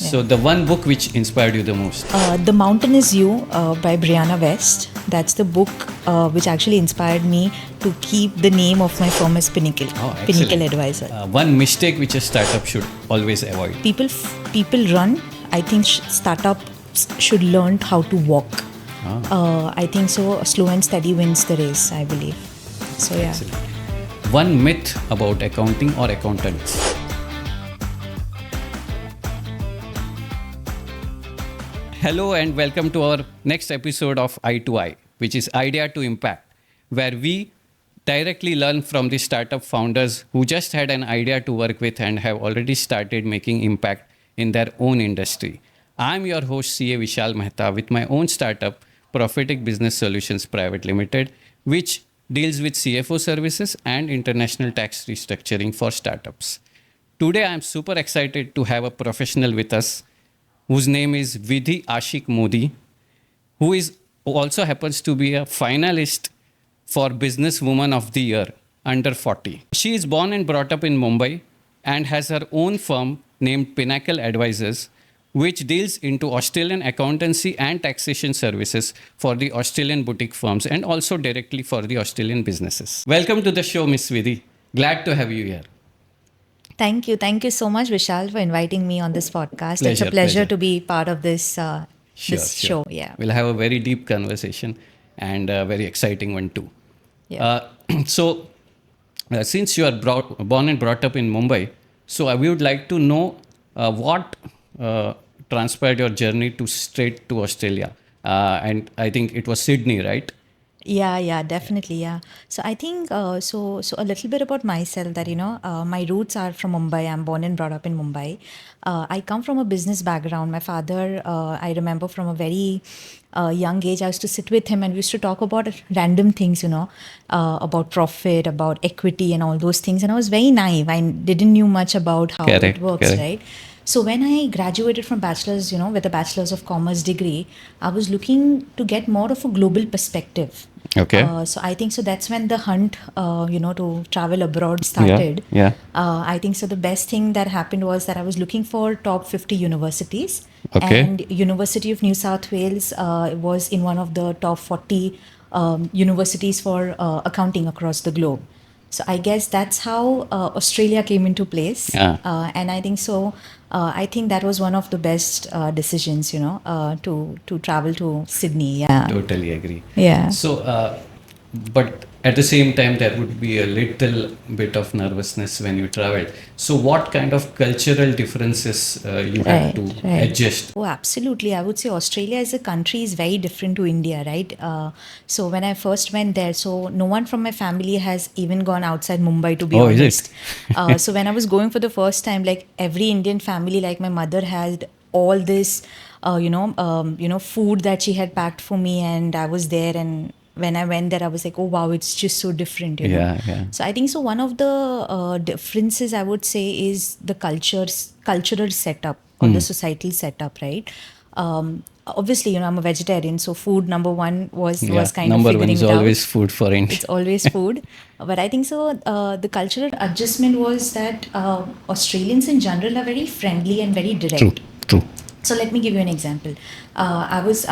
So the one book which inspired you the most? The Mountain Is You by Brianna West. That's the book which actually inspired me to keep the name of my firm as Pinnacle. Pinnacle Advisor. One mistake which a startup should always avoid. People run. I think startups should learn how to walk. I think so. Slow and steady wins the race, I believe. So yeah. Excellent. One myth about accounting or accountants. Hello and welcome to our next episode of Eye to Eye, which is Idea to Impact, where we directly learn from the startup founders who just had an idea to work with and have already started making impact in their own industry. I'm your host CA Vishal Mehta with my own startup, Prophetic Business Solutions Private Limited, which deals with CFO services and international tax restructuring for startups. Today I'm super excited to have a professional with us whose name is Vidhi Ashik Modi, who is also happens to be a finalist for Businesswoman of the Year under 40. She is born and brought up in Mumbai and has her own firm named Pinnacle Advisors, which deals into Australian accountancy and taxation services for the Australian boutique firms and also directly for the Australian businesses. Welcome to the show, Miss Vidhi. Glad to have you here. Thank you. Thank you so much, Vishal, for inviting me on this podcast. It's a pleasure to be part of this show. Yeah. We'll have a very deep conversation and a very exciting one too. Yeah. Since you are born and brought up in Mumbai, so I would like to know what transpired your journey to straight to Australia. And I think it was Sydney, right? Yeah, definitely. Yeah. So I think so a little bit about myself that my roots are from Mumbai. I'm born and brought up in Mumbai. I come from a business background. My father, I remember from a very young age, I used to sit with him and we used to talk about random things, about profit, about equity, and all those things. And I was very naive. I didn't know much about how it works, right? So when I graduated from bachelor's, with a bachelor's of commerce degree, I was looking to get more of a global perspective. Okay. So I think so that's when the hunt, to travel abroad started. Yeah. I think so the best thing that happened was that I was looking for top 50 universities. Okay. And University of New South Wales was in one of the top 40 universities for accounting across the globe. So I guess that's how Australia came into place. Yeah. And I think so. I think that was one of the best decisions, to travel to Sydney. Yeah. Totally agree. Yeah. So, but at the same time, there would be a little bit of nervousness when you traveled. So, what kind of cultural differences you had to adjust? Oh, absolutely. I would say Australia as a country is very different to India, right? So, when I first went there, so no one from my family has even gone outside Mumbai, to be honest. So, when I was going for the first time, like every Indian family, like my mother had all this, food that she had packed for me, and I was there, and when I went there, I was like, oh, wow, it's just so different. Yeah. So I think so one of the differences I would say is the cultural setup or the societal setup, right? Obviously, I'm a vegetarian, so food number one was kind of figuring it out. Number one is always food for India. It's always food. But I think so the cultural adjustment was that Australians in general are very friendly and very direct. True. So let me give you an example. I was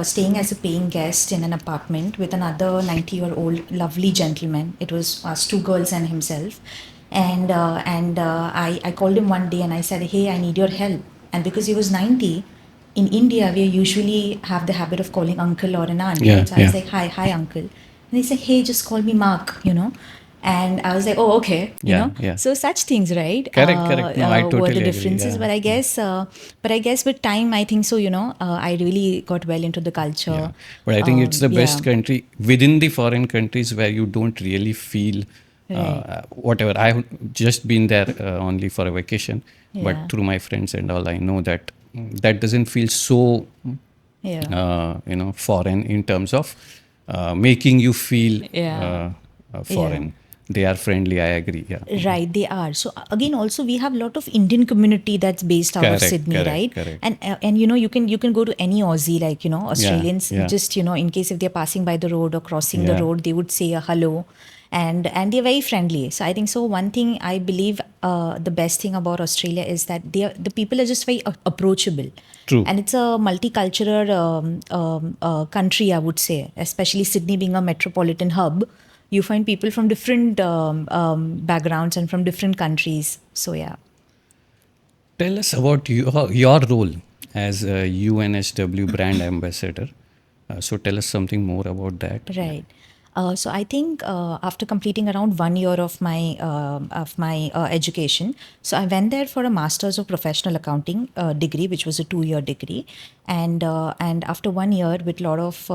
staying as a paying guest in an apartment with another 90-year-old lovely gentleman. It was us two girls and himself. And I called him one day and I said, hey, I need your help. And because he was 90, in India, we usually have the habit of calling uncle or an aunt. Yeah, so I was like, hi, uncle. And he said, hey, just call me Mark, And I was like, oh, okay, Yeah. So such things, right? Correct. No, I totally were the agree, differences, yeah. but I guess with time, I think so. I really got well into the culture. Yeah. But I think it's the best country within the foreign countries where you don't really feel whatever. I've just been there only for a vacation, but through my friends and all, I know that doesn't feel so foreign in terms of making you feel foreign. Yeah. They are friendly, I agree. Yeah. Right, they are. So again, also we have a lot of Indian community that's based out of Sydney, right? Correct. And you can go to any Aussie, like Australians. Yeah. Just in case if they're passing by the road or crossing the road, they would say a hello. and they're very friendly. So I think so. One thing I believe the best thing about Australia is that the people are just very approachable. True. And it's a multicultural country, I would say, especially Sydney being a metropolitan hub. You find people from different backgrounds and from different countries. So, yeah. Tell us about your role as a UNSW brand ambassador. So tell us something more about that. Right. So I think after completing around 1 year of my education, so I went there for a master's of professional accounting degree, which was a 2 year degree, and after 1 year, with a lot of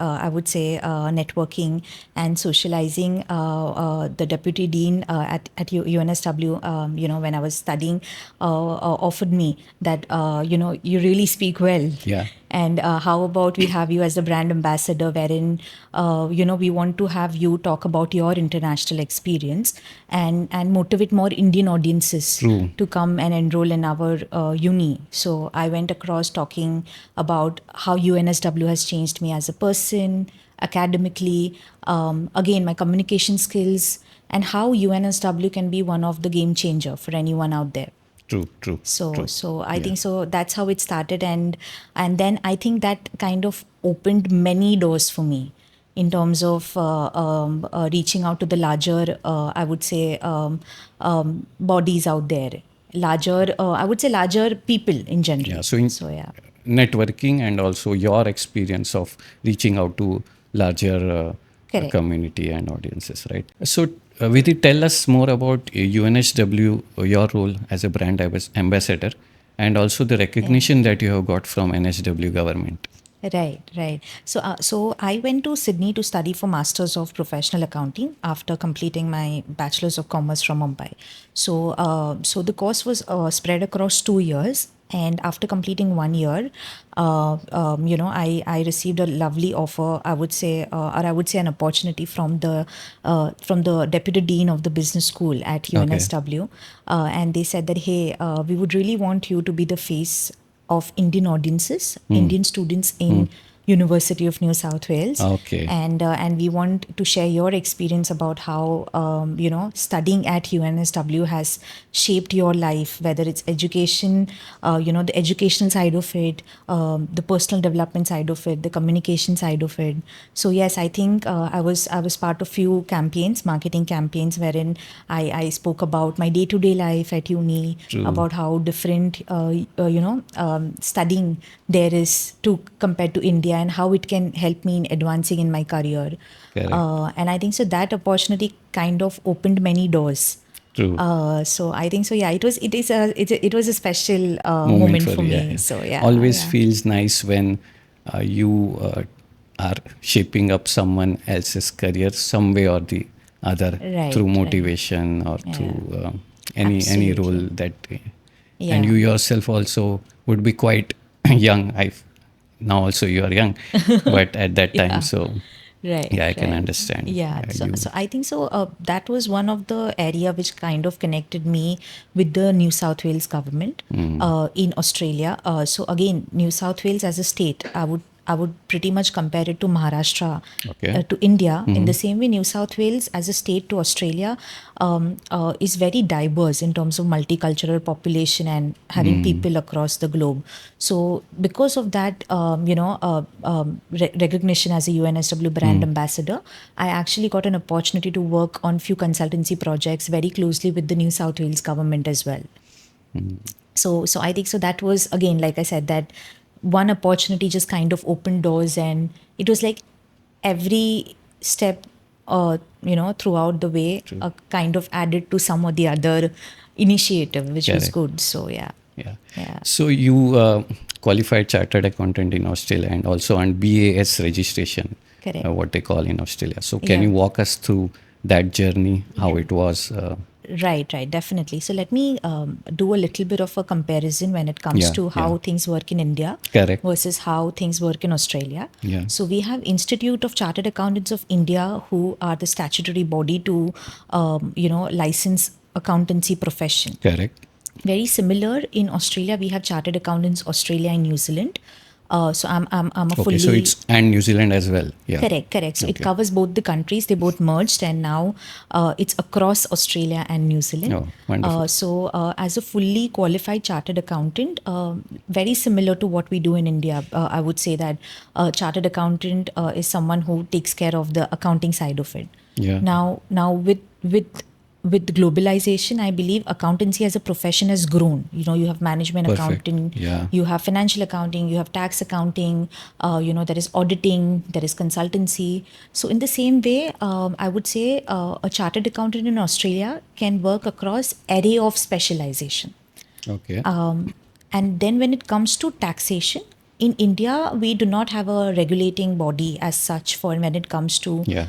I would say networking and socializing, the deputy dean at UNSW, when I was studying, offered me that you really speak well. Yeah. And how about we have you as the brand ambassador, wherein we want to have you talk about your international experience and motivate more Indian audiences True. to come and enroll in our uni. So I went across talking about how UNSW has changed me as a person, academically, again my communication skills, and how UNSW can be one of the game changer for anyone out there. True. So I think so that's how it started, and then I think that kind of opened many doors for me in terms of reaching out to the larger, I would say, bodies out there, larger, I would say, larger people in general. Yeah. So yeah. Networking and also your experience of reaching out to larger Correct. community and audiences, right? So, Vidhi, tell us more about UNSW, your role as a brand ambassador, and also the recognition that you have got from NSW government. Right. So I went to Sydney to study for Masters of Professional Accounting after completing my Bachelor's of Commerce from Mumbai. So the course was spread across 2 years, and after completing 1 year, I received a lovely offer. I would say, or I would say, an opportunity from the deputy dean of the business school at UNSW, and they said that, hey, we would really want you to be the face of Indian audiences, Indian students in University of New South Wales. Okay. And we want to share your experience about how studying at UNSW has shaped your life, whether it's education, the educational side of it, the personal development side of it, the communication side of it. So yes, I think I was part of few campaigns, marketing campaigns, wherein I spoke about my day-to-day life at uni, True. about how different studying there is to compared to India, and how it can help me in advancing in my career. Correct. And I think so that opportunity kind of opened many doors. True. So I think so. Yeah, it was a special moment for me. Yeah. So yeah, Always yeah. feels nice when you are shaping up someone else's career some way or the other, Right, through right. motivation or through any Absolutely. role that. Yeah. And you yourself also would be quite young. Now also you are young, but at that time, Yeah. so Right. yeah, I can right. understand. Yeah. So, you- so I think so. That was one of the area which kind of connected me with the New South Wales government in Australia. So again, New South Wales as a state, I would pretty much compare it to Maharashtra, Okay. to India. In the same way, New South Wales as a state to Australia is very diverse in terms of multicultural population and having people across the globe. So because of that, recognition as a UNSW brand ambassador, I actually got an opportunity to work on few consultancy projects very closely with the New South Wales government as well. So I think so that was, again, like I said, that one opportunity just kind of opened doors, and it was like every step throughout the way kind of added to some or the other initiative, which was Correct. good. So yeah. Yeah. So you qualified chartered accountant in Australia and also on BAS registration, Correct. what they call in Australia. So can Yeah. you walk us through that journey, how it was? Right, definitely. So let me do a little bit of a comparison when it comes Yeah, to how yeah. things work in India Correct. versus how things work in Australia. Yeah. So we have Institute of Chartered Accountants of India, who are the statutory body to, license accountancy profession. Correct. Very similar in Australia, we have Chartered Accountants Australia and New Zealand. So I'm a Okay, fully so it's and New Zealand as well. Yeah. correct. So it Okay. covers both the countries. They both merged, and now it's across Australia and New Zealand. Oh, wonderful. As a fully qualified chartered accountant, very similar to what we do in India, I would say that a chartered accountant is someone who takes care of the accounting side of it. Yeah. Now with globalization, I believe accountancy as a profession has grown. You have management Perfect. accounting, Yeah. you have financial accounting, you have tax accounting, there is auditing, there is consultancy. So in the same way, I would say a chartered accountant in Australia can work across array of specialization. Okay. And then when it comes to taxation, in India, we do not have a regulating body as such for when it comes to Yeah.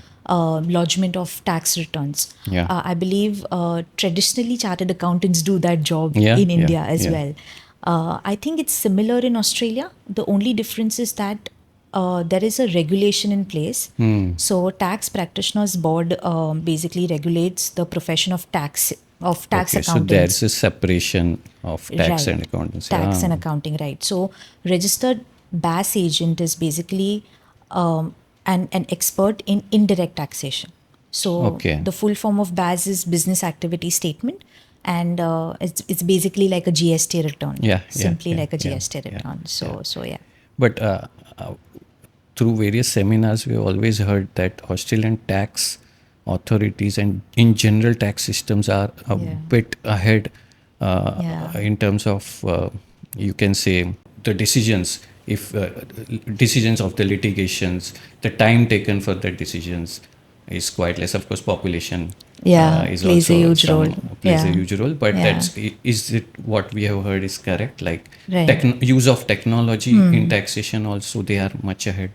lodgement of tax returns. Yeah. I believe traditionally chartered accountants do that job Yeah, in yeah, India as yeah. well. I think it's similar in Australia. The only difference is that there is a regulation in place. Hmm. So tax practitioners board basically regulates the profession of tax Okay, so accountants. there's a separation of tax Right. and accountancy. Tax Ah, and accounting, right. So registered BAS agent is basically an expert in indirect taxation. So okay. the full form of BAS is business activity statement, and it's basically like a GST return. Yeah, yeah, Simply yeah, like a yeah, GST yeah, return. yeah. So yeah. But through various seminars, we always heard that Australian tax authorities and in general tax systems are a Yeah. bit ahead Yeah. in terms of, you can say, the decisions. If decisions of the litigations, the time taken for the decisions is quite less. Of course, population Yeah. is Plays a also huge role. plays a Yeah. huge role. But Yeah. is it what we have heard is correct? Like Right. use of technology in taxation also they are much ahead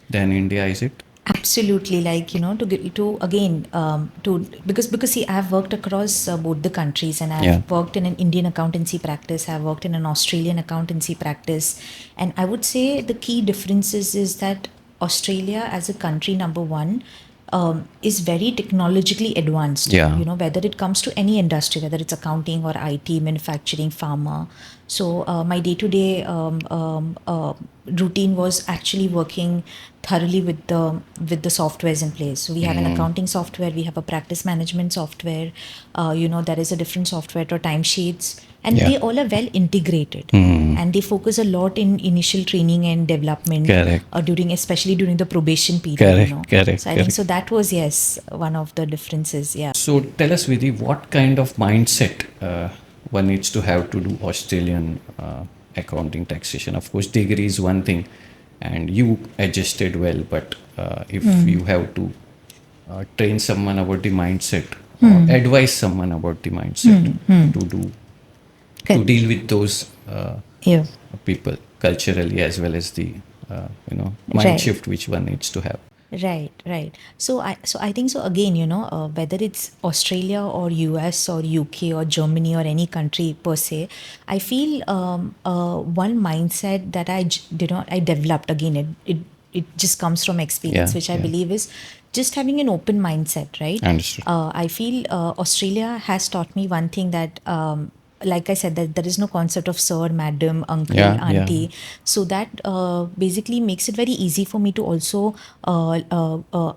than India. Is it? Absolutely, like to get to again to because see, I've worked across both the countries, and I've Yeah. worked in an Indian accountancy practice. I've worked in an Australian accountancy practice, and I would say the key differences is that Australia as a country, number one, is very technologically advanced. Yeah. Whether it comes to any industry, whether it's accounting or IT, manufacturing, pharma. So my day-to-day routine was actually working thoroughly with the softwares in place. So we have an accounting software, we have a practice management software. There is a different software for timesheets, and Yeah. they all are well integrated. And they focus a lot in initial training and development Correct. especially during the probation period. Correct, correct, So I think correct. so that was, yes, one of the differences. Yeah. So tell us, Vidhi, what kind of mindset one needs to have to do Australian accounting taxation? Of course, degree is one thing, and you adjusted well. But if you have to train someone about the mindset, or advise someone about the mindset to do to Correct. deal with those Yeah. people culturally as well as the mind Right. shift which one needs to have. Right. So I think so again, whether it's Australia or US or UK or Germany or any country per se, I feel one mindset that I developed again. It just comes from experience, Yeah, which I yeah. believe is just having an open mindset, right? Understood. I feel Australia has taught me one thing that. Like I said, that there is no concept of sir, madam, uncle, Yeah, yeah. auntie. So that basically makes it very easy for me to also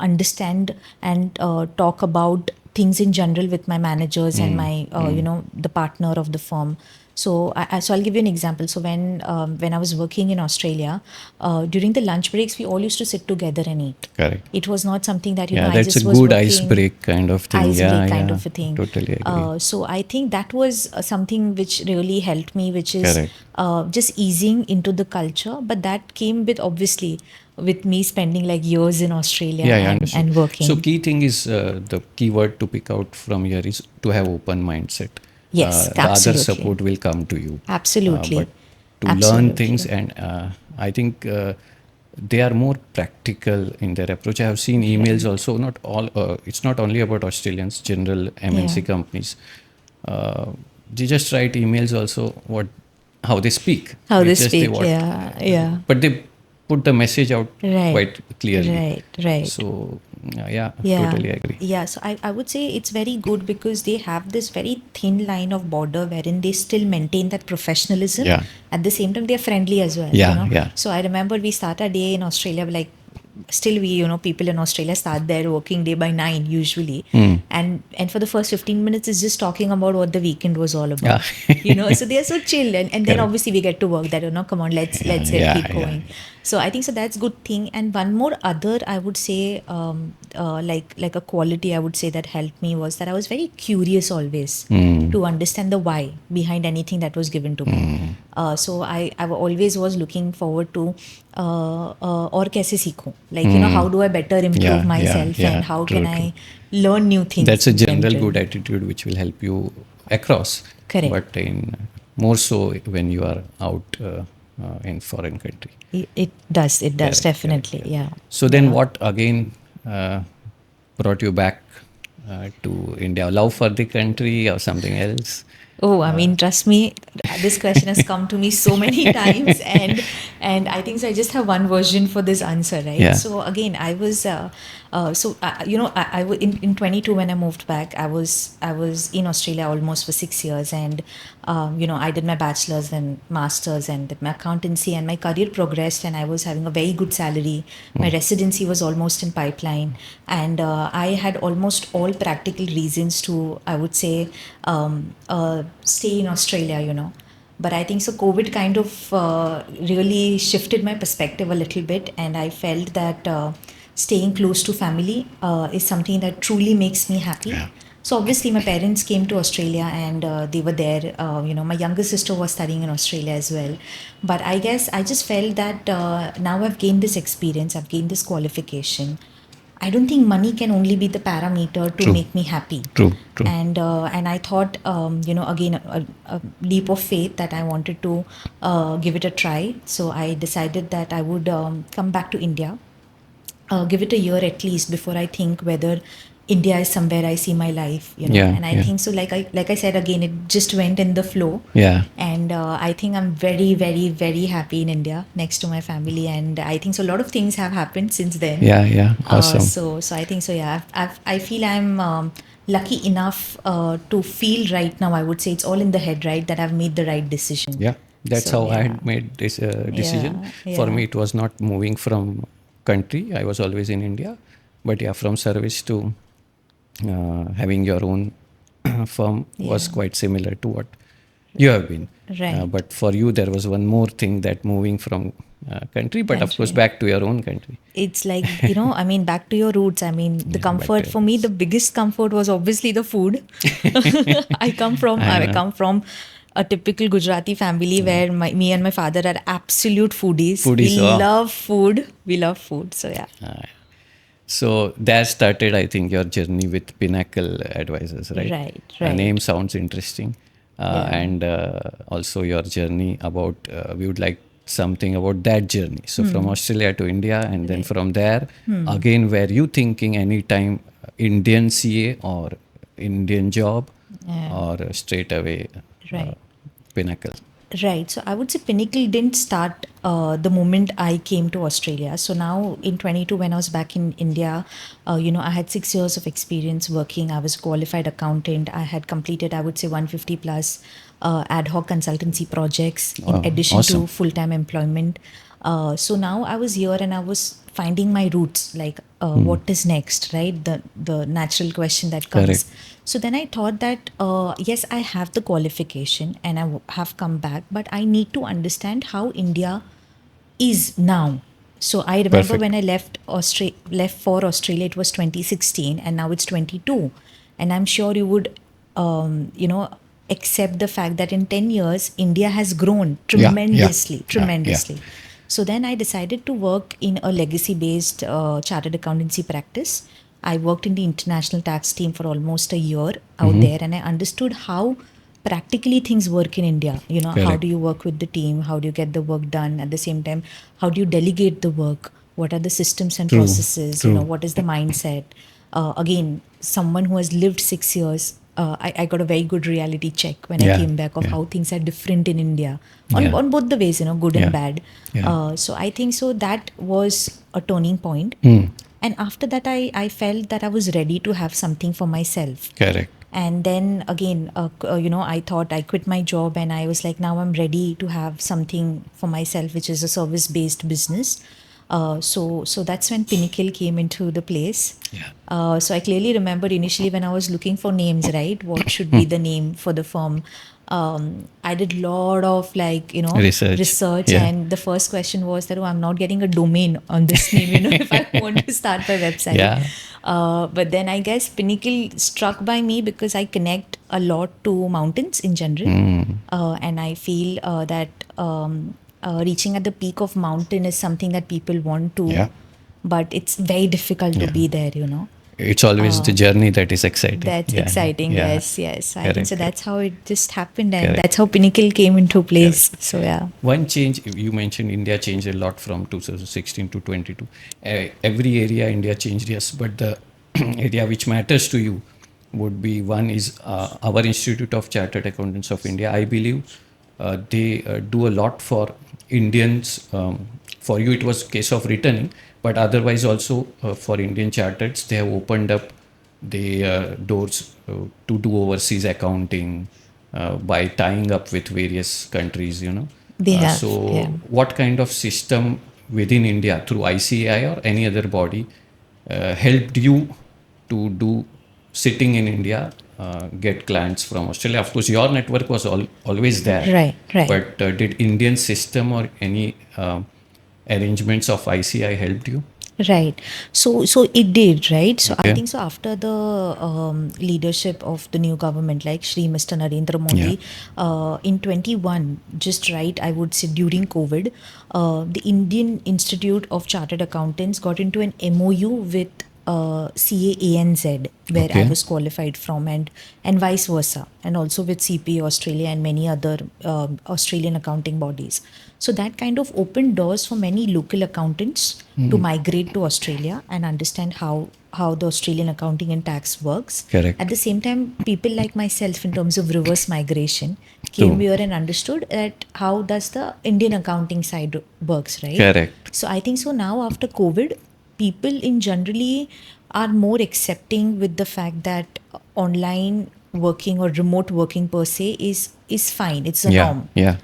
understand and talk about things in general with my managers and my the partner of the firm. So I'll give you an example. So when I was working in Australia, during the lunch breaks, we all used to sit together and eat. Correct. It was not something that Yeah, I that's a just was good working, ice break kind of thing. ice Yeah, break kind yeah. of a thing. Totally agree. So I think that was something which really helped me, which is Correct. just easing into the culture. But that came with, obviously, with me spending like years in Australia Yeah, I understood. and working. So key thing is the key word to pick out from here is to have open mindset. Yes, The other absolutely. support will come to you. Absolutely. But to learn Absolutely. things, and I think they are more practical in their approach. I have seen emails also. Not all. It's not only about Australians. General MNC Yeah. companies. They just write emails also. How they speak. How they It's just speak. what- Yeah. But they put the message out Right. quite clearly. Right. So Yeah, Yeah. totally agree. Yeah. So I would say it's very good because they have this very thin line of border wherein they still maintain that professionalism. Yeah. At the same time, they're friendly as well, Yeah, yeah. So I remember we start our day in Australia, like still we, people in Australia start their working day by 9 usually. And for the first 15 minutes is just talking about what the weekend was all about. So they are so chill, and then Correct. obviously we get to work that, come on, let's Yeah, keep yeah. going. So I think so that's good thing. And one more other I would say, like a quality I would say that helped me was that I was very curious always to understand the why behind anything that was given to me. So I always was looking forward to और कैसे सीखूं, like how do I better improve Yeah, yeah, myself, yeah. and how True, can true. I learn new things That's a in general good general. attitude which will help you across. Correct. But in more so when you are out in foreign country. It does Correct, definitely, correct. yeah. So then Yeah. what again brought you back to India? Love for the country or something else? Oh, I mean, trust me, this question has come to me so many times, and I think so. I just have one version for this answer, right? Yeah. So again, I was, in 22 when I moved back, I was in Australia almost for 6 years, and I did my bachelor's and master's and did my accountancy, and my career progressed, and I was having a very good salary. My residency was almost in pipeline, and I had almost all practical reasons to, I would say, stay in Australia. But I think so COVID kind of really shifted my perspective a little bit, and I felt that staying close to family is something that truly makes me happy. Yeah. So obviously my parents came to Australia, and they were there. My younger sister was studying in Australia as well. But I guess I just felt that now I've gained this experience, I've gained this qualification. I don't think money can only be the parameter to True. make me happy. True, true. And I thought, again, a leap of faith that I wanted to give it a try. So I decided that I would come back to India, give it a year at least before I think whether India is somewhere I see my life. Yeah, And I yeah. think so. Like I said again, it just went in the flow. Yeah. And I think I'm very, very, very happy in India next to my family. And I think so. A lot of things have happened since then. Yeah, yeah. Awesome. So I think so. Yeah, I feel I'm lucky enough to feel right now. I would say it's all in the head, right? That I've made the right decision. Yeah, that's So, how I yeah. had made this decision. Yeah, For yeah. me, it was not moving from country. I was always in India, but yeah, from service to having your own firm was Yeah. quite similar to what you have been. Right. But for you, there was one more thing that moving from country, but of course Country. back to your own country. It's like, I mean, back to your roots. I mean, the Yeah, comfort back to for me, the biggest comfort was obviously the food. I come from a typical Gujarati family where me and my father are absolute foodies. Foodies, We oh. love food. We love food. So yeah. So there started, I think, your journey with Pinnacle Advisors, right? Right, The right. name sounds interesting. Yeah. And also your journey about, we would like something about that journey. So from Australia to India, and then from there, again, were you thinking anytime Indian CA or Indian job, or straight away Right. Pinnacle? Right. So I would say Pinnacle didn't start the moment I came to Australia. So now in 22, when I was back in India, I had 6 years of experience working. I was a qualified accountant. I had completed, I would say, 150 plus ad hoc consultancy projects Wow, in addition awesome. to full-time employment. So now I was here and I was finding my roots, like what is next, right? The natural question that comes. Correct. So then I thought that, yes, I have the qualification and I have come back, but I need to understand how India is now. So I remember Perfect. when I left for Australia, it was 2016 and now it's 22. And I'm sure you would, accept the fact that in 10 years, India has grown Yeah, tremendously, yeah, tremendously. So then I decided to work in a legacy-based chartered accountancy practice. I worked in the international tax team for almost a year out there, and I understood how practically things work in India. How Correct. do you work with the team? How do you get the work done? At the same time, how do you delegate the work? What are the systems and True, processes? true. What is the mindset? Again, someone who has lived 6 years, I got a very good reality check when Yeah, I came back of yeah. how things are different in India Yeah. on both the ways, good Yeah, and bad. yeah. So I think so that was a turning point. And after that, I felt that I was ready to have something for myself. Correct. And then again, I thought I quit my job and I was like, now I'm ready to have something for myself, which is a service-based business. So that's when Pinnacle came into the place. Yeah. So I clearly remember initially when I was looking for names, right? What should be the name for the firm? I did a lot of Research. Yeah. and the first question was that, oh, I'm not getting a domain on this name, if I want to start my website. Yeah. But then I guess Pinnacle struck by me because I connect a lot to mountains in general. And I feel that reaching at the peak of mountain is something that people want to, Yeah. but it's very difficult to be there. It's always the journey that is exciting. That's Yeah. exciting. Yeah. Yes. I think Correct. so. That's how it just happened, and Correct. that's how Pinnacle came into place. So yeah. One change you mentioned, India changed a lot from 2016 to 22. Every area India changed, yes, but the area which matters to you would be one is our Institute of Chartered Accountants of India. I believe they do a lot for Indians. For you, it was case of returning, but otherwise also for Indian chartereds, they have opened up the doors to do overseas accounting by tying up with various countries. They have, So, yeah. what kind of system within India through ICAI or any other body helped you to do sitting in India, get clients from Australia? Of course, your network was always there. Right. But did Indian system or any arrangements of ICAI helped you? Right. So it did, right? So I Okay. think so after the leadership of the new government, like Shri Mr. Narendra Modi, in 21, just right, I would say during COVID, the Indian Institute of Chartered Accountants got into an MOU with CAANZ, where I Okay. was qualified from, and vice versa, and also with CPA Australia and many other Australian accounting bodies. So that kind of opened doors for many local accountants to migrate to Australia and understand how the Australian accounting and tax works. Correct. At the same time, people like myself, in terms of reverse migration, came True. here and understood that how does the Indian accounting side works, right? Correct. So I think so now after COVID, people in generally are more accepting with the fact that online working or remote working per se is fine. It's a norm. Yeah.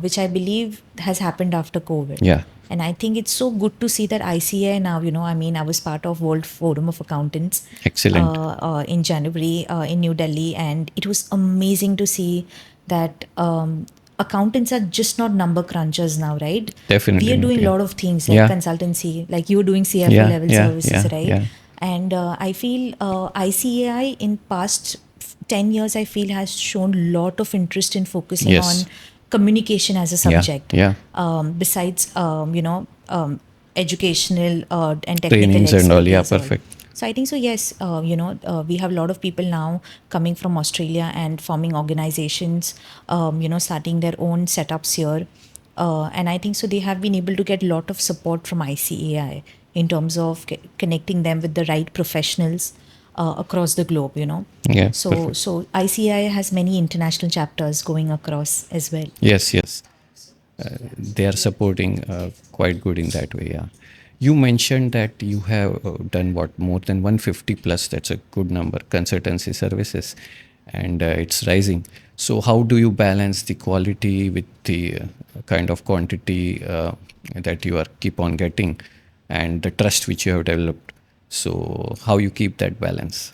Which I believe has happened after COVID. Yeah. And I think it's so good to see that ICA now, I was part of World Forum of Accountants Excellent. in January in New Delhi. And it was amazing to see that accountants are just not number crunchers now, right? Definitely We are not, doing a yeah. lot of things like Yeah. consultancy, like you were doing CFO Yeah, level yeah, services, yeah, right? yeah. And I feel ICAI in past 10 years, I feel has shown a lot of interest in focusing Yes. on communication as a subject. Yeah. Besides, educational and technical Trainings and all, yeah, expertise all. perfect. So I think so. Yes, we have a lot of people now coming from Australia and forming organizations. Starting their own setups here, and I think so. They have been able to get a lot of support from ICAI in terms of connecting them with the right professionals across the globe. Yeah, So perfect. so ICAI has many international chapters going across as well. Yes. They are supporting quite good in that way, yeah. You mentioned that you have done more than 150 plus, that's a good number, consultancy services, and it's rising. So how do you balance the quality with the kind of quantity that you are keep on getting and the trust which you have developed? So how you keep that balance?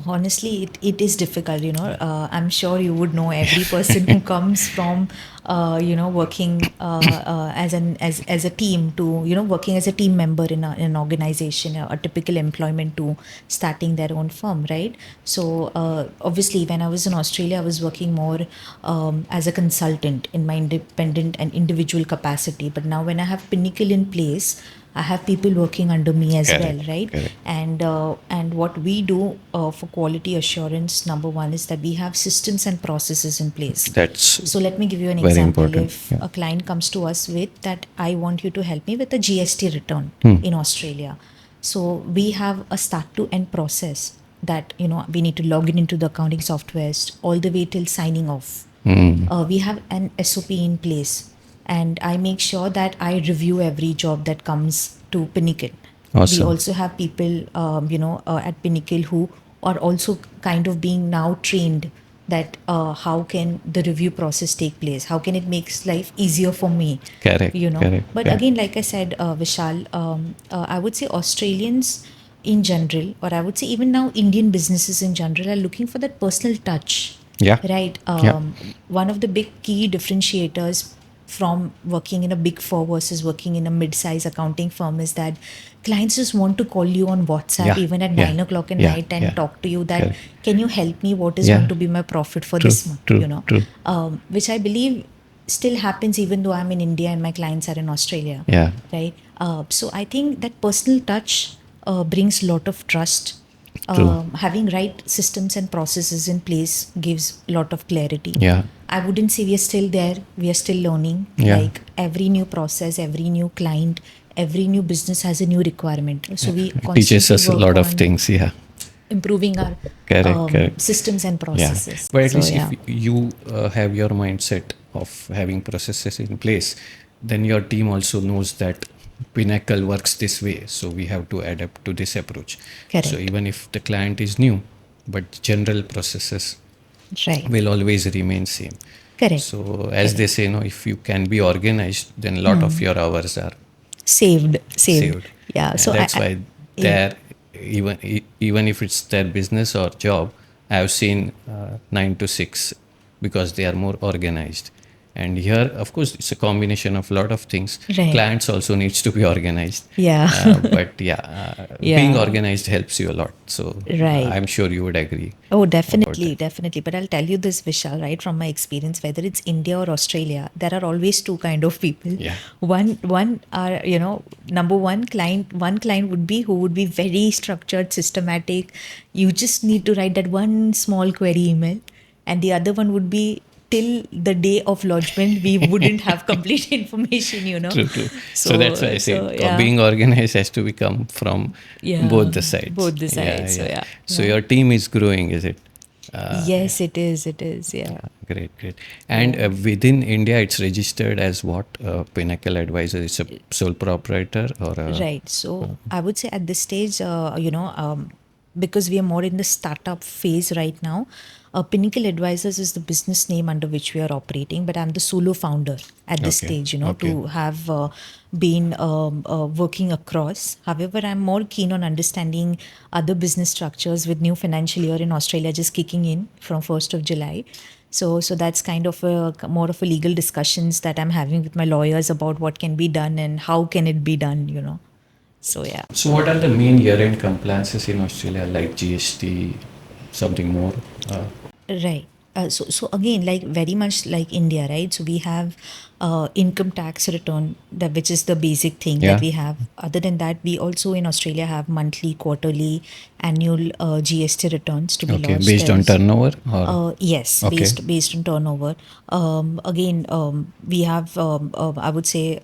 Honestly, it is difficult. I'm sure you would know every person who comes from, working as a team to, working as a team member in an organization, a typical employment to starting their own firm, right? So obviously, when I was in Australia, I was working more as a consultant in my independent and individual capacity. But now, when I have Pinnacle in place, I have people working under me as Correct, well, right? correct. And what we do for quality assurance, number one, is that we have systems and processes in place. That's So let me give you an very example. important, If yeah. a client comes to us with that, I want you to help me with a GST return in Australia. So we have a start to end process that, we need to log in into the accounting softwares all the way till signing off. We have an SOP in place, and I make sure that I review every job that comes to Pinnacle. Awesome. We also have people, at Pinnacle who are also kind of being now trained that how can the review process take place? How can it makes life easier for me? Correct, correct, But correct. again, like I said, Vishal, I would say Australians in general, or I would say even now Indian businesses in general, are looking for that personal touch. Yeah. Right. Yeah. One of the big key differentiators from working in a big four versus working in a mid-size accounting firm is that clients just want to call you on WhatsApp Yeah. even at Yeah. 9 o'clock at Yeah. night and Yeah. talk to you that Correct. can you help me? What is Yeah. going to be my profit for True, this month? true, true. Which I believe still happens even though I'm in India and my clients are in Australia. Yeah. Right. So I think that personal touch brings a lot of trust. True. Having right systems and processes in place gives a lot of clarity. Yeah. I wouldn't say we are still there. We are still learning. Yeah. Like every new process, every new client, every new business has a new requirement. So we It teaches constantly us a work lot of on things. Yeah. improving our Correct, correct. systems and Yeah. processes. But at So, least yeah. if you have your mindset of having processes in place, then your team also knows that Pinnacle works this way. So we have to adapt to this approach. Correct. So even if the client is new, but general processes Right. will always remain same. Correct. So as they say, if you can be organized, then a lot of your hours are Saved. saved. Yeah. And So that's why yeah. there, even if it's their business or job, I have seen 9 to 6 because they are more organized. And here, of course, it's a combination of a lot of things. Right. Clients also needs to be organized. Yeah. But being organized helps you a lot. So Right. I'm sure you would agree. Oh, definitely, definitely. But I'll tell you this, Vishal, right from my experience, whether it's India or Australia, there are always two kind of people. Yeah. One are number one client would be who would be very structured, systematic. You just need to write that one small query email, and the other one would be till the day of lodgement we wouldn't have complete information. True, true. So that's why I say yeah. being organized has to become from Yeah, both the sides. both the sides, so yeah, So yeah. your team is growing, is it? Yes, it is. It is. Yeah. Great, great. And within India, it's registered as what? Pinnacle Advisor. It's a sole proprietor or a, Right. So I would say at this stage, because we are more in the startup phase right now, Pinnacle Advisors is the business name under which we are operating, but I'm the solo founder at this Okay, stage, okay. to have been working across. However, I'm more keen on understanding other business structures with new financial year in Australia just kicking in from 1st of July. So that's kind of more of a legal discussions that I'm having with my lawyers about what can be done and how can it be done. So yeah. So what are the main year-end compliances in Australia, like GST, something more? Right. So again, like very much like India, right? So we have income tax return, which is the basic thing Yeah. that we have. Other than that, we also in Australia have monthly, quarterly, annual GST returns to be Okay, lodged. based on There's- turnover or? Yes, Okay. based on turnover. Again, we have I would say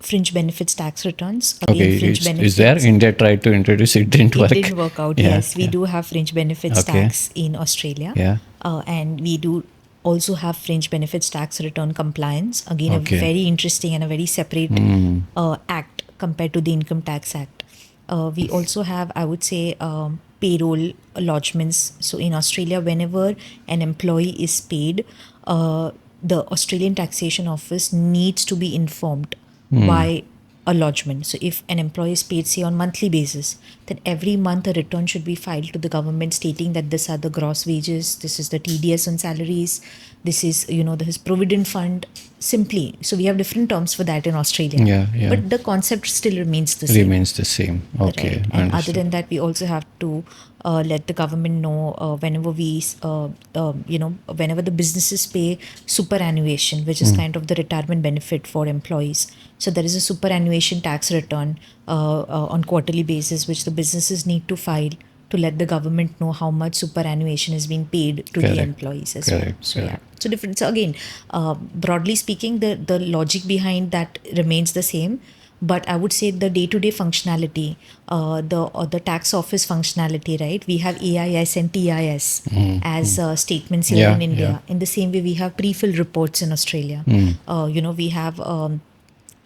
fringe benefits tax returns. Again, Okay, fringe benefits. is there? India tried to introduce it, didn't It work. didn't work out. Yeah, Yes, we yeah. do have fringe benefits Okay. tax in Australia. Yeah. And we do also have fringe benefits tax return compliance. Again, Okay. a very interesting and a very separate act compared to the Income Tax Act. We also have, I would say, payroll lodgements. So in Australia, whenever an employee is paid, the Australian Taxation Office needs to be informed by a lodgement. So if an employee is paid, say, on monthly basis, then every month a return should be filed to the government stating that this are the gross wages, this is the TDS on salaries, this is, his provident fund, simply. So we have different terms for that in Australia. Yeah, yeah. But the concept still remains the same. Remains the same. Okay. Right. And other understood. than that, we also have to let the government know whenever whenever the businesses pay superannuation, which is kind of the retirement benefit for employees. So there is a superannuation tax return on quarterly basis, which the businesses need to file to let the government know how much superannuation is being paid to Correct. the employees as well. Correct, So yeah. correct. So different. So again, broadly speaking, the logic behind that remains the same. But I would say the day-to-day functionality, the tax office functionality, right? We have AIS and TIS as statements here Yeah, in India. yeah. In the same way, we have pre-filled reports in Australia. We have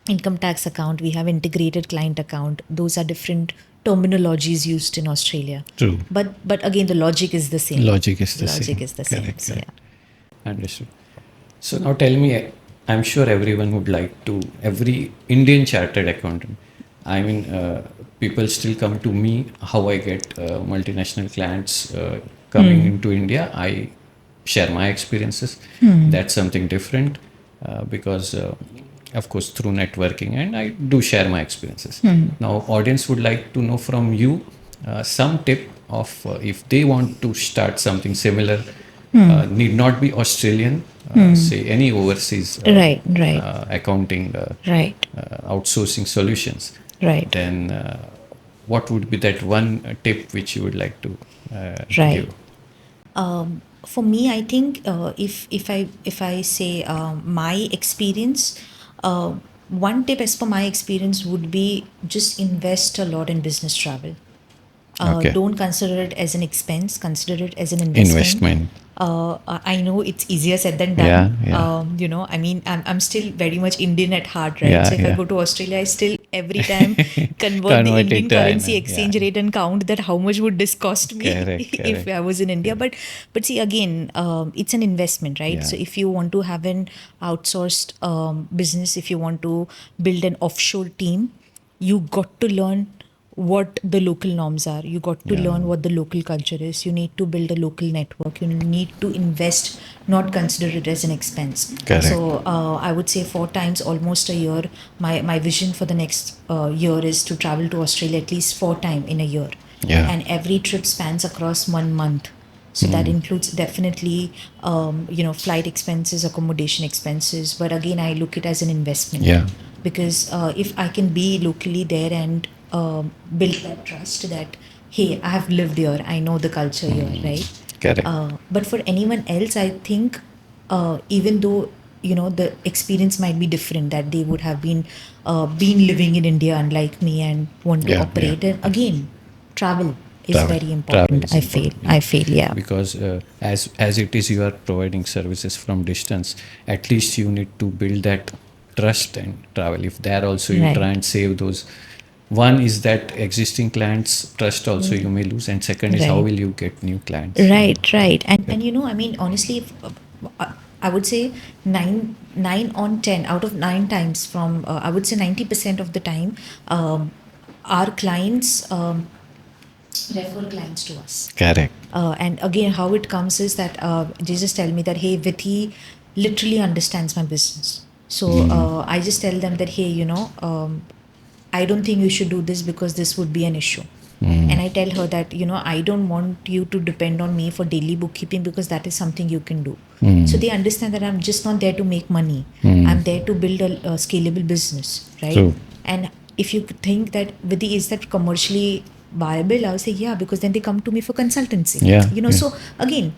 income tax account, we have integrated client account. Those are different terminologies used in Australia. True. But again, the logic is the same. Logic is the Logic same. is the same. Correct, So correct. yeah. Understood. So now tell me, I'm sure everyone would like to, every Indian chartered accountant. I mean, people still come to me how I get multinational clients coming into India. I share my experiences. That's something different because, of course, through networking, and I do share my experiences. Now, audience would like to know from you some tip of if they want to start something similar, need not be Australian, say any overseas Right, right, accounting right, outsourcing solutions, right, then what would be that one tip which you would like to right. give? For me, I think if I say my experience, one tip as per my experience would be just invest a lot in business travel. Okay. Don't consider it as an expense. Consider it as an investment. Investment. I know it's easier said than Yeah, done. yeah. I mean, I'm still very much Indian at heart, right? Yeah, So if I yeah. go to Australia, I still every time convert the Convert Indian it to currency INR. exchange Yeah. rate and count that how much would this cost me Correct, if correct. I was in India. But see again, it's an investment, right? Yeah. So if you want to have an outsourced business, if you want to build an offshore team, you got to learn what the local norms are. You got to Yeah. learn what the local culture is. You need to build a local network. You need to invest, not consider it as an expense. Correct. So I would say 4 times almost a year. My vision for the next year is to travel to Australia at least 4 times in a year. Yeah. And every trip spans across 1 month. So that includes definitely, flight expenses, accommodation expenses. But again, I look it as an investment. Yeah. Because if I can be locally there and build that trust that, hey, I have lived here, I know the culture here, right? Correct. But for anyone else, I think even though the experience might be different, that they would have been living in India unlike me and want to Yeah, operate. And again, travel is Travel. very Travel important. is I feel. important. I feel. Yeah. Because as it is, you are providing services from distance. At least you need to build that trust and travel. If there also you Right. try and save those. One is that existing clients trust also you may lose, and second is how Right. will you get new clients? Right. And I mean, honestly, if, I would say nine on 10 out of 9 times from I would say 90% of the time, our clients refer clients to us. Correct. And again, how it comes is that they just tell me that, hey, Vithi literally understands my business. So I just tell them that, hey, I don't think you should do this because this would be an issue. And I tell her that, I don't want you to depend on me for daily bookkeeping because that is something you can do. So they understand that I'm just not there to make money. I'm there to build a scalable business, right? True. And if you think that, Vidhi, is that commercially viable? I would say, yeah, because then they come to me for consultancy. Yeah, yeah. So again,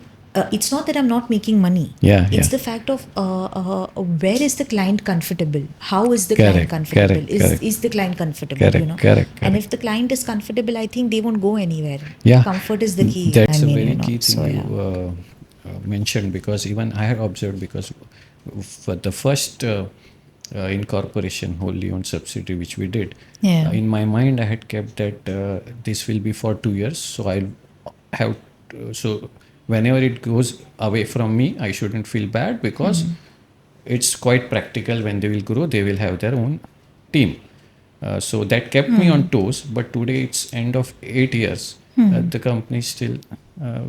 it's not that I'm not making money. Yeah, It's yeah. the fact of where is the client comfortable? How is the Correct, client comfortable? correct. Is the client comfortable? Correct, correct, And correct. if the client is comfortable, I think they won't go anywhere. Yeah. Comfort is the key. That's I mean, a very key thing so, you mentioned, because even I had observed, because for the first incorporation, wholly owned subsidiary, which we did, Yeah. in my mind, I had kept that this will be for 2 years. So I'll have, so whenever it goes away from me, I shouldn't feel bad, because it's quite practical. When they will grow, they will have their own team. So that kept me on toes. But today it's end of 8 years. The company is still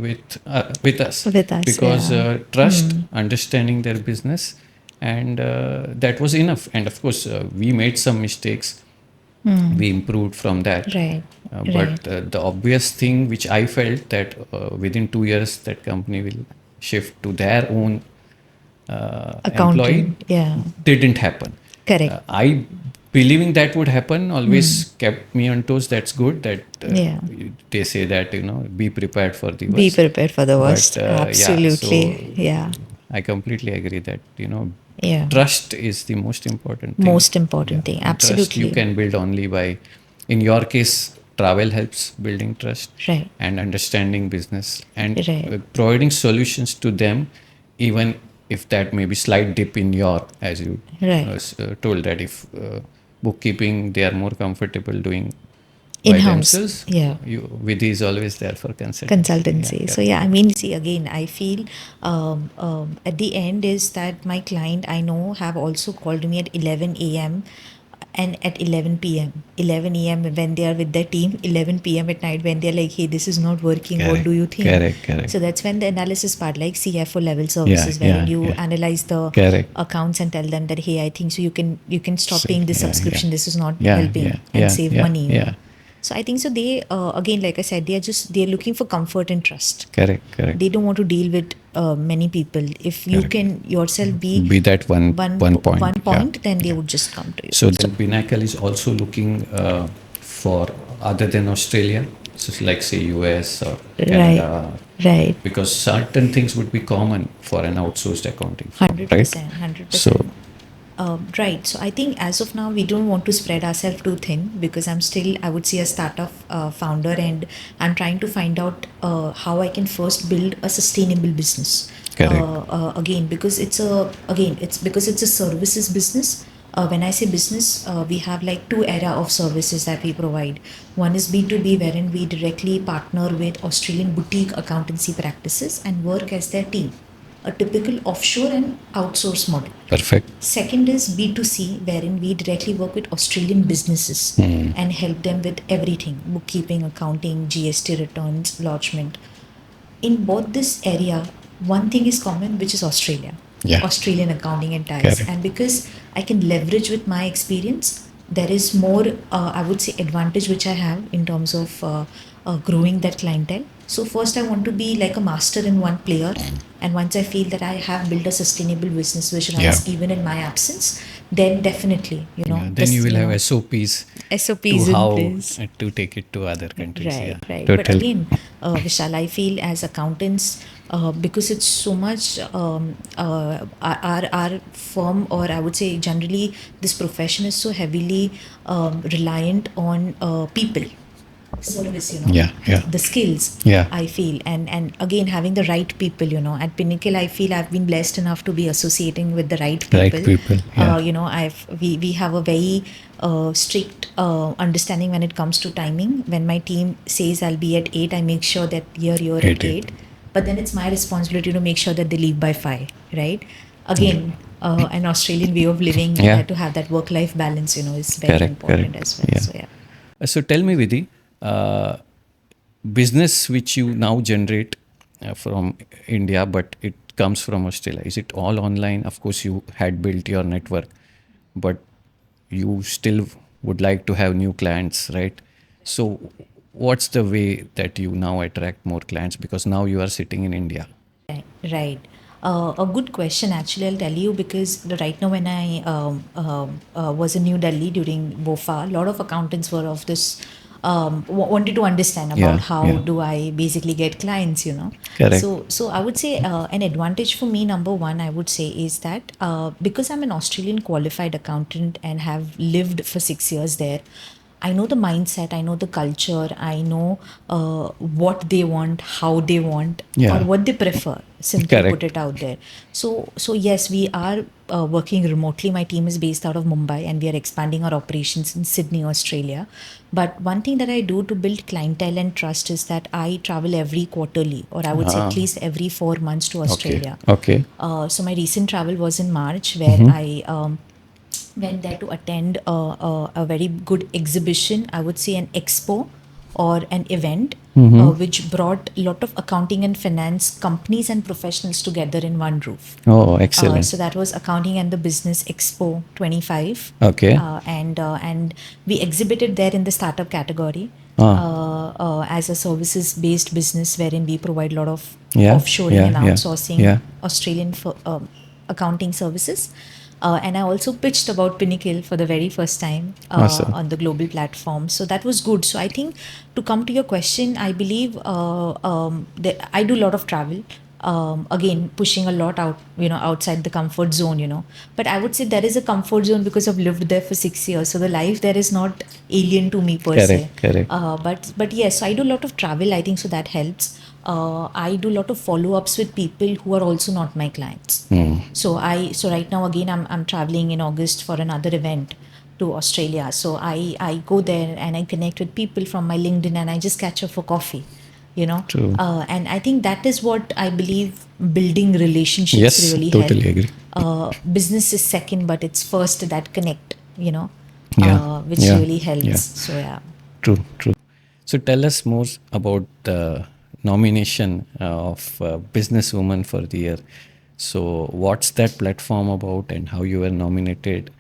with us, With us, because yeah. trust, understanding their business, and that was enough. And of course, we made some mistakes. We improved from that. Right. But the obvious thing which I felt, that within 2 years that company will shift to their own employee, Accountant. Yeah. didn't happen. Correct. I believing that would happen always kept me on toes. That's good that Yeah. they say that be prepared for the worst. Be prepared for the But, worst. Absolutely. Yeah. I completely agree that Yeah. trust is the most important thing. Most important thing. And trust you Absolutely. can build only by, in your case, travel helps building trust, Right. and understanding business, and Right. providing solutions to them, even if that may be slight dip in your, as you Right. told that if bookkeeping they are more comfortable doing by In-house. themselves, Yeah. Vidhi is always there for consultancy. Yeah, Consultancy. So correct. yeah, I mean, see, again, I feel at the end is that my client I know have also called me at 11 a.m. and at 11 p.m. 11 a.m. when they are with their team, 11 p.m. at night when they're like, hey, this is not working. What Correct, do you think? correct. So that's when the analysis part, like CFO level Yeah, services, wherein yeah, you yeah. analyze the Correct. accounts and tell them that, hey, I think so you can stop So, paying this yeah, subscription. This is not yeah, helping and save money. yeah. So I think so. They again, like I said, they're looking for comfort and trust. Correct. They don't want to deal with many people. If you Correct. can yourself be Be that one point. one Yeah. point, then they would just come to you. So then Pinnacle is also looking for other than Australia, so like say US or Canada, Right. because certain things would be common for an outsourced accounting firm, right? 100%. 100%. So Right. So I think as of now, we don't want to spread ourselves too thin because I'm still, I would say, a startup founder, and I'm trying to find out how I can first build a sustainable business. Correct. Again, because it's because it's a services business. When I say business, we have like two era of services that we provide. One is B2B, wherein we directly partner with Australian boutique accountancy practices and work as their team, a typical offshore and outsource model. perfect. Second is B2C, wherein we directly work with Australian businesses and help them with everything: bookkeeping, accounting, GST returns, lodgement. In both this area, one thing is common, which is Australia. Yeah. Australian accounting and tax. Correct. And because I can leverage with my experience, there is more, I would say, advantage which I have in terms of growing that clientele. So first, I want to be like a master in one player, and once I feel that I have built a sustainable business which runs Yeah. even in my absence, then definitely, Yeah, then this, you will have SOPs SOPs to in how place. to take it to other countries. Right, Yeah, right. But totally. again, Vishal, I feel as accountants, because it's so much our firm, or I would say generally, this profession is so heavily reliant on people, service. Yeah. The skills. Yeah. I feel, and again having the right people. At Pinnacle, I feel I've been blessed enough to be associating with the right people. Right people, yeah. We have a very strict understanding when it comes to timing. When my team says I'll be at 8, I make sure that you're at 8. 8. But then it's my responsibility to make sure that they leave by 5, right? Again, an Australian way of living, Yeah. to have that work-life balance, is very Correct, important correct. as well. Yeah. So yeah. So tell me, Vidhi, business which you now generate from India, but it comes from Australia, is it all online? Of course, you had built your network, but you still would like to have new clients, right? So what's the way that you now attract more clients? Because now you are sitting in India. Right. A good question, actually. I'll tell you, because right now, when I was in New Delhi during BOFA, a lot of accountants were of this, wanted to understand about Yeah, how yeah. do I basically get clients. Correct. So I would say an advantage for me, number one, I would say, is that because I'm an Australian qualified accountant and have lived for 6 years there, I know the mindset, I know the culture, I know what they want, how they want, Yeah. or what they prefer. Simply Correct. put it out there. So yes, we are working remotely. My team is based out of Mumbai, and we are expanding our operations in Sydney, Australia. But one thing that I do to build clientele and trust is that I travel every quarterly, or I would say at least every 4 months to Australia. Okay. So my recent travel was in March, where I went there to attend a very good exhibition, I would say an expo or an event, which brought a lot of accounting and finance companies and professionals together in one roof. Oh, excellent. So that was Accounting and the Business Expo 25. Okay. And we exhibited there in the startup category as a services-based business, wherein we provide a lot of Yeah, offshoring yeah, and yeah, outsourcing yeah. Australian accounting services. And I also pitched about Pinnacle for the very first time Awesome. on the global platform. So that was good. So I think, to come to your question, I believe that I do a lot of travel. Again, pushing a lot out, outside the comfort zone. But I would say there is a comfort zone because I've lived there for 6 years. So the life there is not alien to me per se. Correct. But yes, so I do a lot of travel. I think so that helps. I do a lot of follow-ups with people who are also not my clients. So right now again I'm traveling in August for another event to Australia. So I go there and I connect with people from my LinkedIn and I just catch up for coffee, you know. True. And I think that is what I believe building relationships Yes, really totally help. agree. Business is second, but it's first that connect, you know, Yeah, which yeah, really helps. yeah. So yeah. True, true. So tell us more about the nomination of Businesswoman for the Year. So what's that platform about and how you were nominated?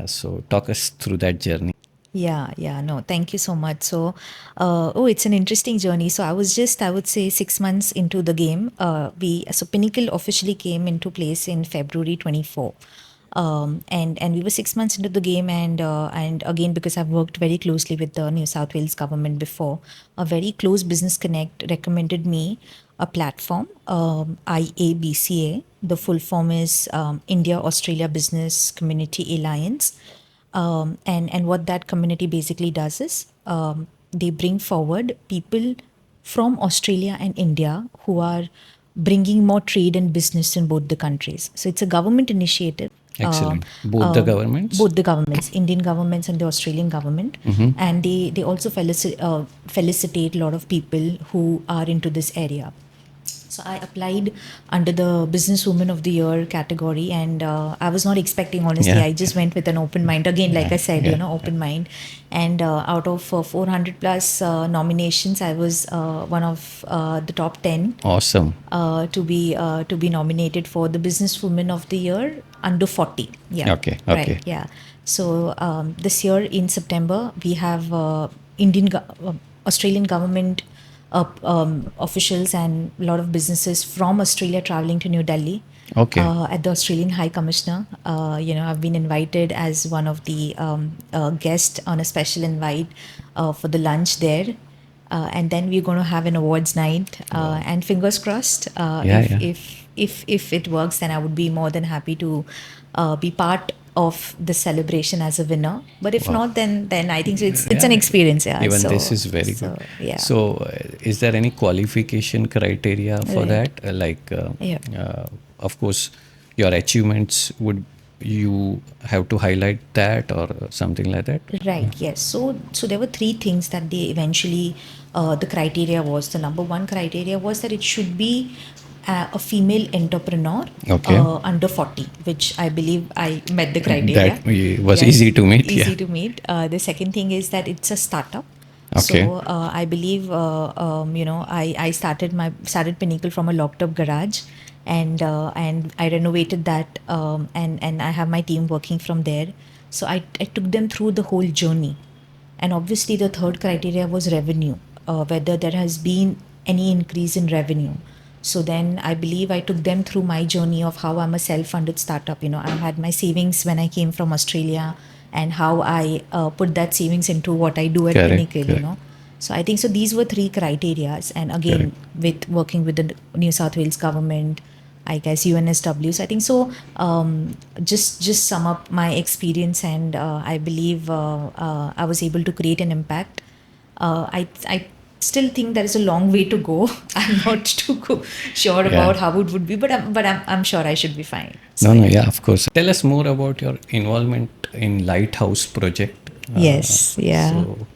So talk us through that journey. Yeah, no, thank you so much. So, it's an interesting journey. So, I would say 6 months into the game. So Pinnacle officially came into place in February 24. And we were 6 months into the game, and again, because I've worked very closely with the New South Wales government before, a very close business connect recommended me a platform, IABCA. The full form is India Australia Business Community Alliance. And what that community basically does is they bring forward people from Australia and India who are bringing more trade and business in both the countries. So it's a government initiative. Excellent. Both the governments? Both the governments, Indian governments and the Australian government, and they also felicitate a lot of people who are into this area. So I applied under the Businesswoman of the Year category, and I was not expecting, honestly. Yeah. I just went with an open mind. Again, like I said, yeah. open mind. And out of 400 plus nominations, I was one of the top 10 Awesome. to be nominated for the Businesswoman of the Year under 40. Yeah. Okay, Right. okay. Yeah. So this year in September, we have Australian government officials and a lot of businesses from Australia traveling to New Delhi. Okay. At the Australian High Commissioner. I've been invited as one of the guests on a special invite for the lunch there. And then we're going to have an awards night. And fingers crossed, Yeah. if it works, then I would be more than happy to be part of the celebration as a winner. But if not, then I think it's an experience. Yeah. Even So- this is very so, good. Yeah. So, is there any qualification criteria for Right. that? Yeah. Of course, your achievements would you have to highlight that or something like that? Right. Yes. So there were three things that they eventually the criteria was. The number one criteria was that it should be a female entrepreneur Okay. under 40, which I believe I met the criteria. That was easy to meet. Easy Yeah. to meet. The second thing is that it's a startup. Okay. So I believe I started Pinnacle from a locked up garage, and I renovated that, and I have my team working from there. So I took them through the whole journey, and obviously the third criteria was revenue, whether there has been any increase in revenue. So then I believe I took them through my journey of how I'm a self-funded startup. I had my savings when I came from Australia, and how I put that savings into what I do at Correct, Pinnacle. correct. So I think so. These were three criterias, and again with working with the New South Wales government, I guess UNSW. So I think so. Just sum up my experience, and I believe I was able to create an impact. I still think there is a long way to go. I'm not too sure about how it would be, but I'm sure I should be fine. So, No, yeah, of course. Tell us more about your involvement in Lighthouse project. Yes, yeah. So,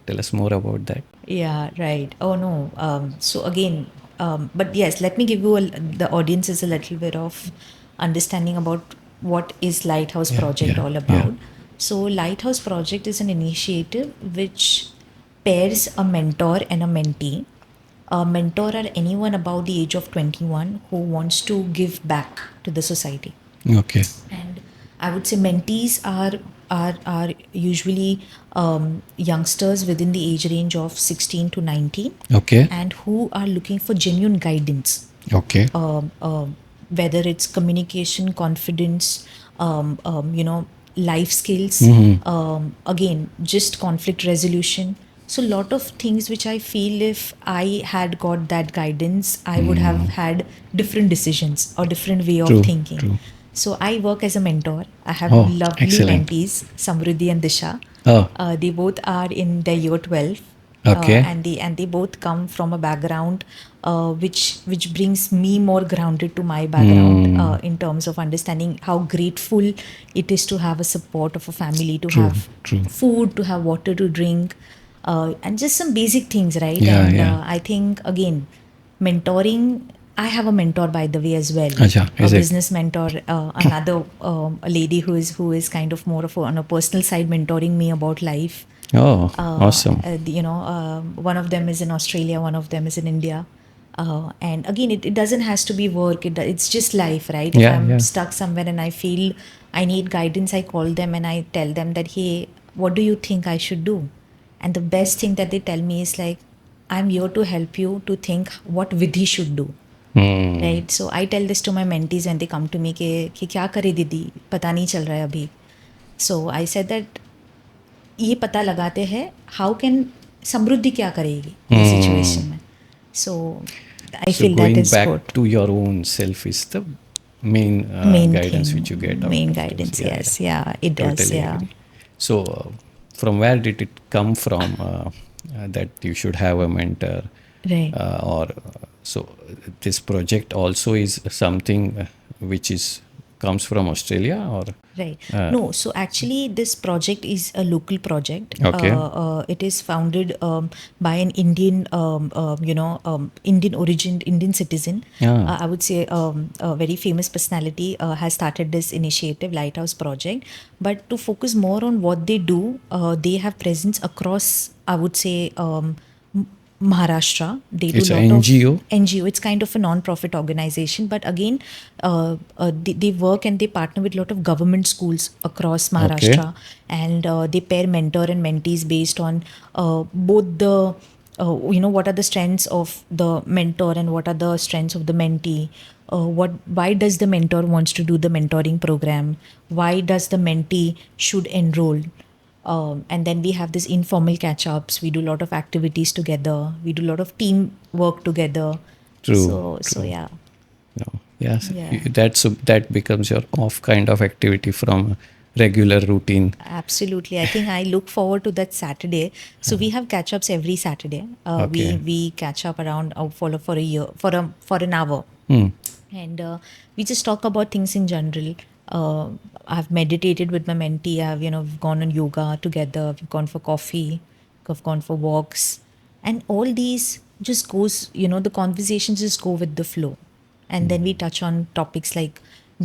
tell us more about that. Yeah, right. Oh no. So again, but yes, let me give you the audiences a little bit of understanding about what is Lighthouse Project all about. So Lighthouse Project is an initiative which pairs a mentor and a mentee. A mentor are anyone above the age of 21 who wants to give back to the society. Okay. And I would say mentees are usually youngsters within the age range of 16 to 19, Okay. and who are looking for genuine guidance, Okay. whether it's communication, confidence, life skills, again, just conflict resolution. So, lot of things which I feel if I had got that guidance, I would have had different decisions or different way of True, thinking. true. So, I work as a mentor. I have Oh, lovely excellent. mentees, Samruddhi and Disha. Oh, They both are in their year 12. Okay. and they both come from a background which brings me more grounded to my background in terms of understanding how grateful it is to have a support of a family, to True, have true. food, to have water to drink, and just some basic things, right? Yeah, And yeah. I think again, mentoring. I have a mentor, by the way, as well. Acha, A is it? business mentor, another a lady who is kind of more of on a personal side mentoring me about life. Oh, awesome. One of them is in Australia, one of them is in India. And again, it doesn't has to be work. It's just life, right? If Yeah, I'm yeah. stuck somewhere and I feel I need guidance, I call them and I tell them that, hey, what do you think I should do? And the best thing that they tell me is like, I'm here to help you to think what Vidhi should do. Right? So I tell this to my mentees when they come to me कि क्या करे दीदी, पता नहीं चल रहा है अभी. So I said that ये पता लगाते हैं हाउ कैन समृद्धि क्या करेगी ये सिचुएशन में. सो आई So feel that going is back good. to your own self is the main Main guidance thing, which you get out main of this. guidance. Yeah, Yes, yeah. yeah, it does. Totally Yeah. agree. So, from where did it come from that you should have a mentor? Right. So this project also is something which is comes from Australia, or Right. No, so actually, this project is a local project. Okay. It is founded by an Indian, Indian origin, Indian citizen. Ah. I would say a very famous personality has started this initiative, Lighthouse Project. But to focus more on what they do, they have presence across, I would say, Maharashtra. They do It's lot a NGO? of NGO. It's kind of a non-profit organization, but again, they work and they partner with a lot of government schools across Maharashtra, and they pair mentor and mentees based on both the what are the strengths of the mentor and what are the strengths of the mentee. Why does the mentor wants to do the mentoring program? Why does the mentee should enroll? And then we have this informal catch ups. We do a lot of activities together. We do a lot of team work together. True, So true. yeah. No. Yes, Yeah. that becomes your off kind of activity from regular routine. Absolutely. I think I look forward to that Saturday. So we have catch ups every Saturday. Okay. We catch up around for a year for an hour. And we just talk about things in general. I've meditated with my mentee. We've gone on yoga together. We've gone for coffee. We've gone for walks, and all these just goes. The conversations just go with the flow, and then we touch on topics like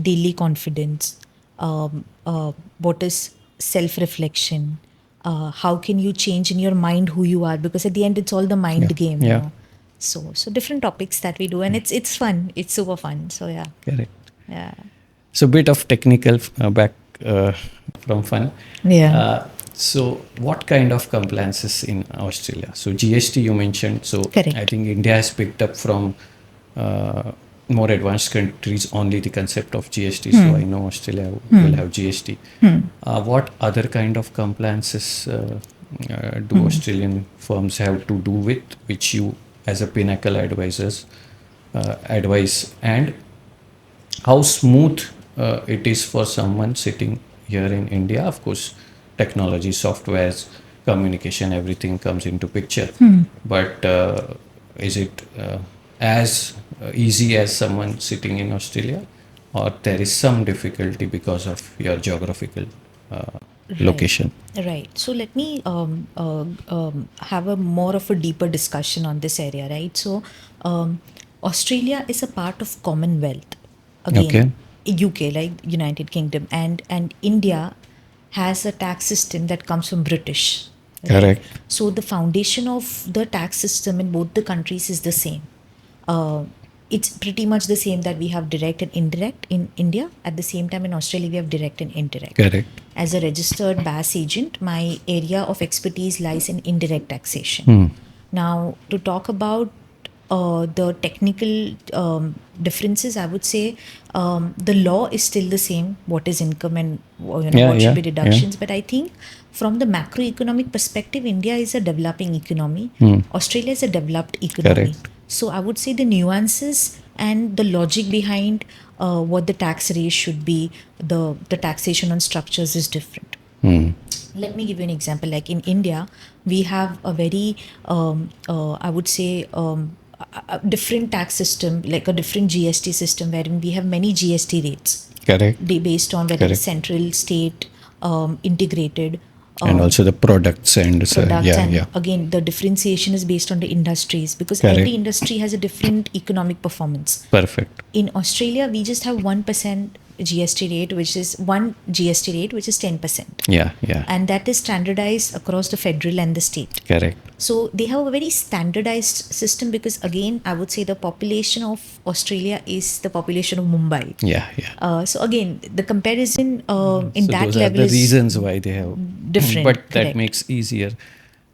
daily confidence. What is self-reflection? How can you change in your mind who you are? Because at the end, it's all the mind Yeah, game. yeah. So different topics that we do, and it's fun. It's super fun. So yeah, Correct. yeah, So bit of technical back from fun. yeah. So what kind of compliances in Australia? So GST you mentioned. So Correct. I think India has picked up from more advanced countries only the concept of GST. So I know Australia will have GST. What other kind of compliances do Australian firms have to do with which you as a Pinnacle advisors advise, and how smooth it is for someone sitting here in India? Of course, technology, softwares, communication, everything comes into picture. But is it as easy as someone sitting in Australia, or there is some difficulty because of your geographical location? Right. So let me have a more of a deeper discussion on this area, right? So Australia is a part of Commonwealth. Again, UK, like United Kingdom, and India has a tax system that comes from British. Correct. So the foundation of the tax system in both the countries is the same. It's pretty much the same that we have direct and indirect in India. At the same time, in Australia, we have direct and indirect. Correct. As a registered BAS agent, my area of expertise lies in indirect taxation. Now, to talk about the technical differences, I would say the law is still the same. What is income and what should be deductions? But I think from the macroeconomic perspective, India is a developing economy. Australia is a developed economy. Correct. So I would say the nuances and the logic behind what the tax rate should be, the taxation on structures is different. Let me give you an example. Like in India, we have a very, I would say, a different tax system, like a different GST system, wherein we have many GST rates Correct. based on whether it's Correct. central, state, integrated. And also the products and Products, yeah, and yeah. again the differentiation is based on the industries, because Correct. every industry has a different economic performance. Perfect. In Australia, we just have 1% GST rate, which is one GST rate, which is 10%. Yeah, yeah. And that is standardized across the federal and the state. Correct. So they have a very standardized system, because again, I would say the population of Australia is the population of Mumbai. Yeah, yeah. So again, the comparison in So that those are level the is reasons why they have different, but that correct. makes easier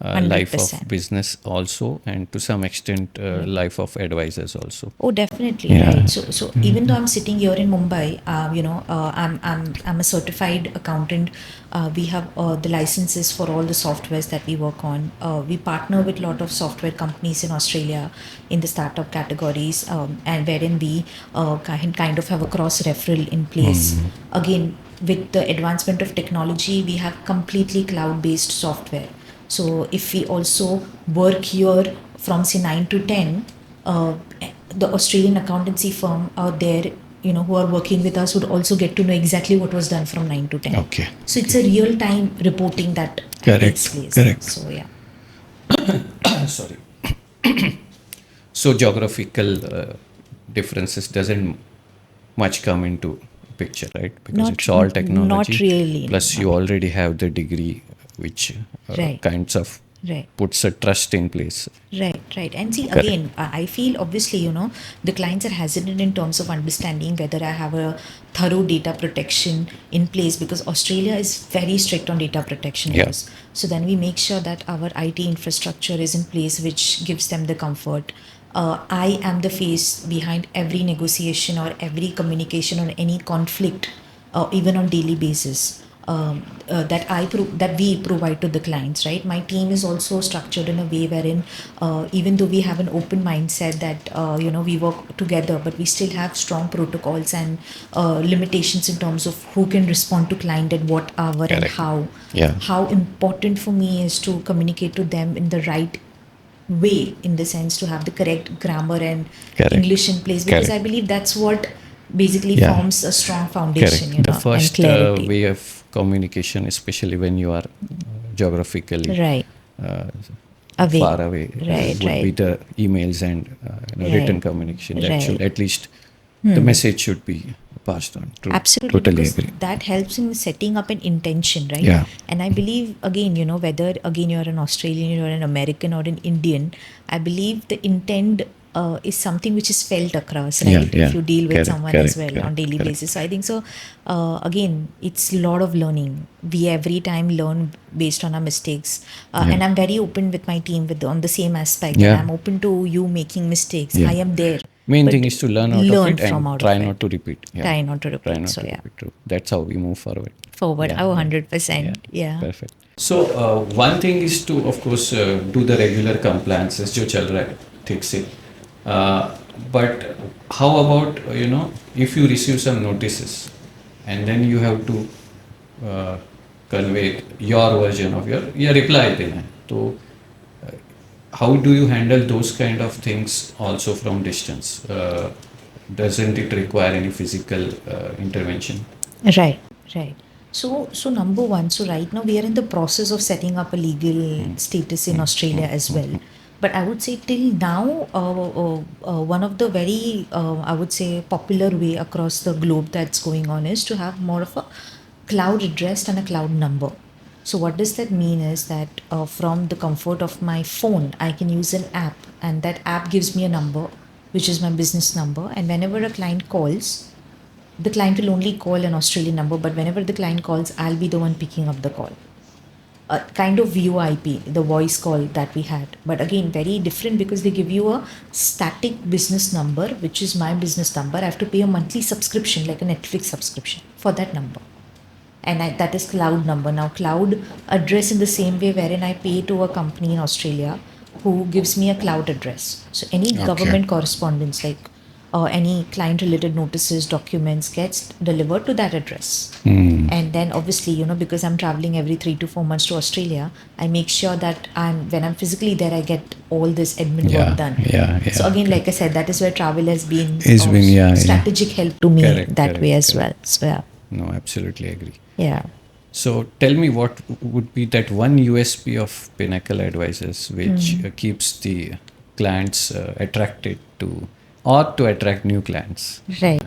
life of 100%. business also, and to some extent life of advisors also. Oh, definitely, Yeah. right. So even though I'm sitting here in Mumbai, I'm a certified accountant. We have the licenses for all the softwares that we work on. We partner with a lot of software companies in Australia in the startup categories, and wherein we kind of have a cross referral in place. Again, with the advancement of technology, we have completely cloud based software. So if we also work here from say 9 to 10, the Australian accountancy firm out there, who are working with us would also get to know exactly what was done from 9 to 10. Okay. So it's a real time reporting that Correct, takes place. correct. So yeah. Sorry. So geographical differences doesn't much come into picture, right? Because Not- it's all not technology. really, Plus, you already have the degree, which Right. kinds of Right. puts a trust in place. Right. And see, Correct. again, I feel obviously, the clients are hesitant in terms of understanding whether I have a thorough data protection in place, because Australia is very strict on data protection Yeah. laws. So then we make sure that our IT infrastructure is in place, which gives them the comfort. I am the face behind every negotiation or every communication or any conflict, even on daily basis. That we provide to the clients, right? My team is also structured in a way wherein, even though we have an open mindset that we work together, but we still have strong protocols and limitations in terms of who can respond to client at what hour and Correct. how. Yeah. How important for me is to communicate to them in the right way, in the sense to have the correct grammar and Correct. English in place, because Correct. I believe that's what basically Yeah. forms a strong foundation, Correct. The and first clarity. way of communication, especially when you are geographically Right. away, far away, Right, would be right. the emails and written Right. communication. That Right. should at least the message should be passed on. True. Absolutely, Totally because agree. that helps in setting up an intention, right? Yeah. And I believe, again, whether again you're an Australian or an American or an Indian, I believe the intent is something which is felt across, right? Yeah, yeah. If you deal with Correct, someone as correct, well on correct, daily correct. basis. So I think so. Again, it's a lot of learning. We every time learn based on our mistakes, Yeah. and I'm very open with my team on the same aspect. Yeah. And I'm open to you making mistakes. Yeah. I am there. Main but thing is to learn out learn of it from and out try of not it. to repeat. Yeah. Try not to Try repeat. not So to yeah. repeat. True. That's how we move forward. Forward. Yeah, Oh, yeah. 100%. Yeah. Perfect. So one thing is to, of course, do the regular compliances, जो चल रहा है ठीक से. But how about if you receive some notices and then you have to convey your version of your reply देना है. तो how do you handle those kind of things also from distance? Doesn't it require any physical intervention? Right. So number one, so right now we are in the process of setting up a legal status in Australia as well. But I would say till now, one of the very, I would say, popular way across the globe that's going on is to have more of a cloud address and a cloud number. So what does that mean is that from the comfort of my phone, I can use an app, and that app gives me a number, which is my business number. And whenever a client calls, the client will only call an Australian number, but whenever the client calls, I'll be the one picking up the call. Kind of VoIP, the voice call that we had. But again, very different, because they give you a static business number, which is my business number. I have to pay a monthly subscription, like a Netflix subscription, for that number. And that is cloud number. Now, cloud address in the same way wherein I pay to a company in Australia who gives me a cloud address. So any Okay. government correspondence, like any client related notices, documents gets delivered to that address. And then obviously, because I'm traveling every 3 to 4 months to Australia, I make sure that when I'm physically there, I get all this admin Yeah, work done. yeah, So yeah. again, like I said, that is where travel has been It's of been, yeah, yeah. strategic help to me Correct, that correct, way as correct. well. So yeah, No, absolutely agree. yeah. So tell me what would be that one USP of Pinnacle Advisors which keeps the clients attracted to or to attract new clients? Right.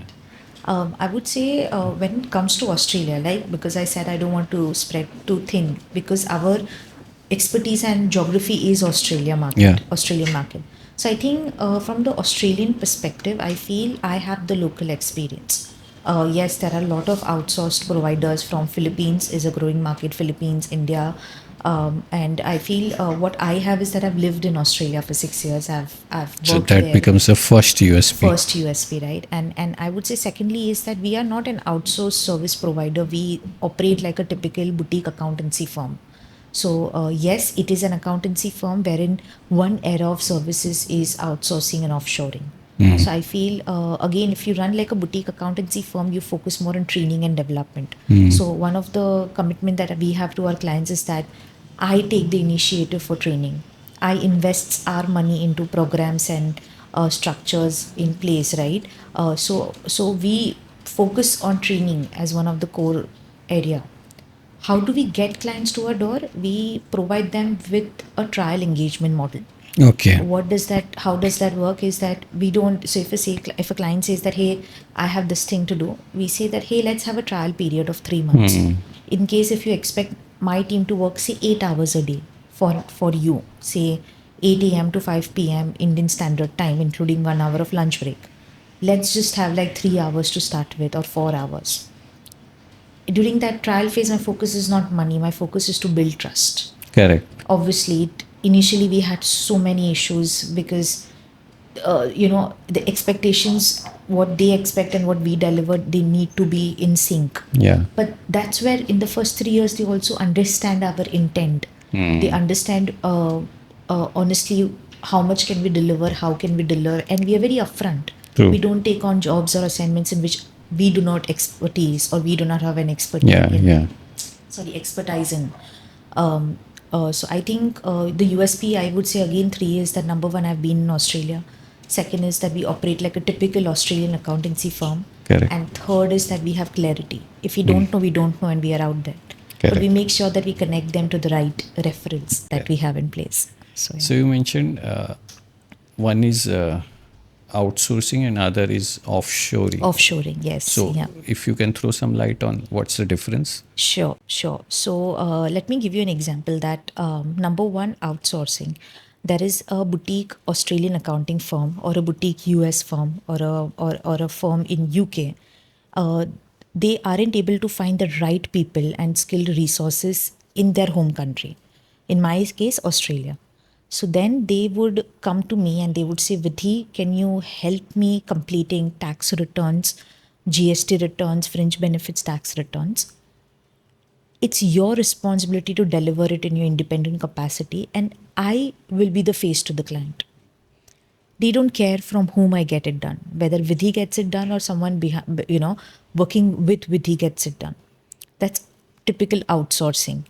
I would say when it comes to Australia, like because I said I don't want to spread too thin because our expertise and geography is Yeah. Australian market. So I think from the Australian perspective, I feel I have the local experience. Yes, there are a lot of outsourced providers from Philippines is a growing market, Philippines, India, and I feel what I have is that I've lived in Australia for 6 years. I've So worked that there, becomes the first USP. first USP, right? And I would say secondly is that we are not an outsourced service provider. We operate like a typical boutique accountancy firm. So yes, it is an accountancy firm wherein one area of services is outsourcing and offshoring. So I feel again, if you run like a boutique accountancy firm, you focus more on training and development. So one of the commitment that we have to our clients is that I take the initiative for training. I invest our money into programs and structures in place, right? So we focus on training as one of the core area. How do we get clients to our door? We provide them with a trial engagement model. Okay. What does that? How does that work? Is that we don't. So if a client says that, hey, I have this thing to do, we say that, hey, let's have a trial period of 3 months. In case if you expect my team to work say 8 hours a day for you, say 8 a.m. to 5 p.m. Indian Standard Time, including 1 hour of lunch break. Let's just have like 3 hours to start with or 4 hours. During that trial phase, my focus is not money. My focus is to build trust. Correct. Obviously, initially we had so many issues because the expectations, what they expect and what we deliver, they need to be in sync. Yeah. But that's where in the first 3 years they also understand our intent. They understand honestly how much can we deliver, how can we deliver, and we are very upfront. True. We don't take on jobs or assignments in which we do not expertise or we do not have an expertise Yeah, yeah. expertise in. So I think the USP, I would say again, three is that number one, I've been in Australia. Second is that we operate like a typical Australian accountancy firm. Correct. And third is that we have clarity. If we don't know, we don't know, and we are out there. But we Correct. make sure that we connect them to the right referrals that we have in place. So, yeah. So you mentioned one is outsourcing and other is offshoring. Offshoring, yes. So Yeah. if you can throw some light on what's the difference? Sure, sure. So let me give you an example that number one, outsourcing. There is a boutique Australian accounting firm or a boutique US firm or a firm in UK. They aren't able to find the right people and skilled resources in their home country. In my case, Australia. So then they would come to me and they would say, Vidhi, can you help me completing tax returns, GST returns, fringe benefits tax returns? It's your responsibility to deliver it in your independent capacity, and I will be the face to the client. They don't care from whom I get it done, whether Vidhi gets it done or someone working with Vidhi gets it done. That's typical outsourcing.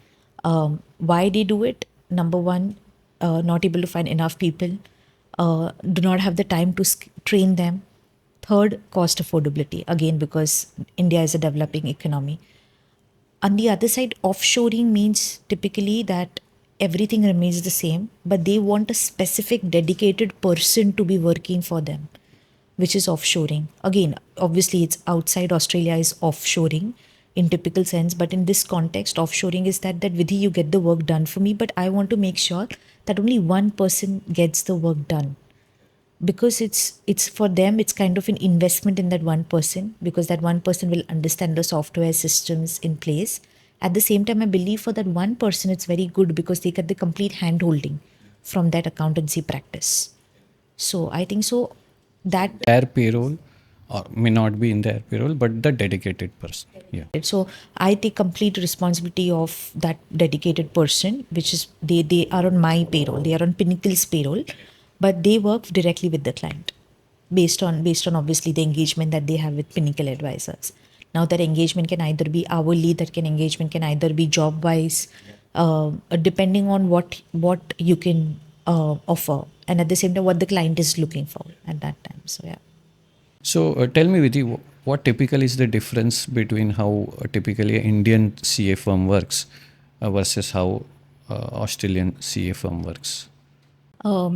Why they do it? Number one, not able to find enough people, do not have the time to train them. Third, cost affordability. Again, because India is a developing economy. On the other side, offshoring means typically that everything remains the same, but they want a specific dedicated person to be working for them, which is offshoring. Again, obviously, it's outside Australia is offshoring in typical sense, but in this context, offshoring is that Vidhi, you get the work done for me, but I want to make sure that only one person gets the work done because it's for them, it's kind of an investment in that one person because that one person will understand the software systems in place. At the same time, I believe for that one person it's very good because they get the complete hand holding from that accountancy practice. So I think so that Their payroll or may not be in their payroll, but the dedicated person. Yeah. so I take complete responsibility of that dedicated person, which is they are on my payroll, they are on Pinnacle's payroll, but they work directly with the client. based on obviously the engagement that they have with Pinnacle Advisors. Now that engagement can either be hourly, engagement can either be job wise, depending on what you can offer, and at the same time what the client is looking for at that time. So yeah. So tell me, Vidhi, what typically is the difference between how typically an Indian CA firm works versus how Australian CA firm works?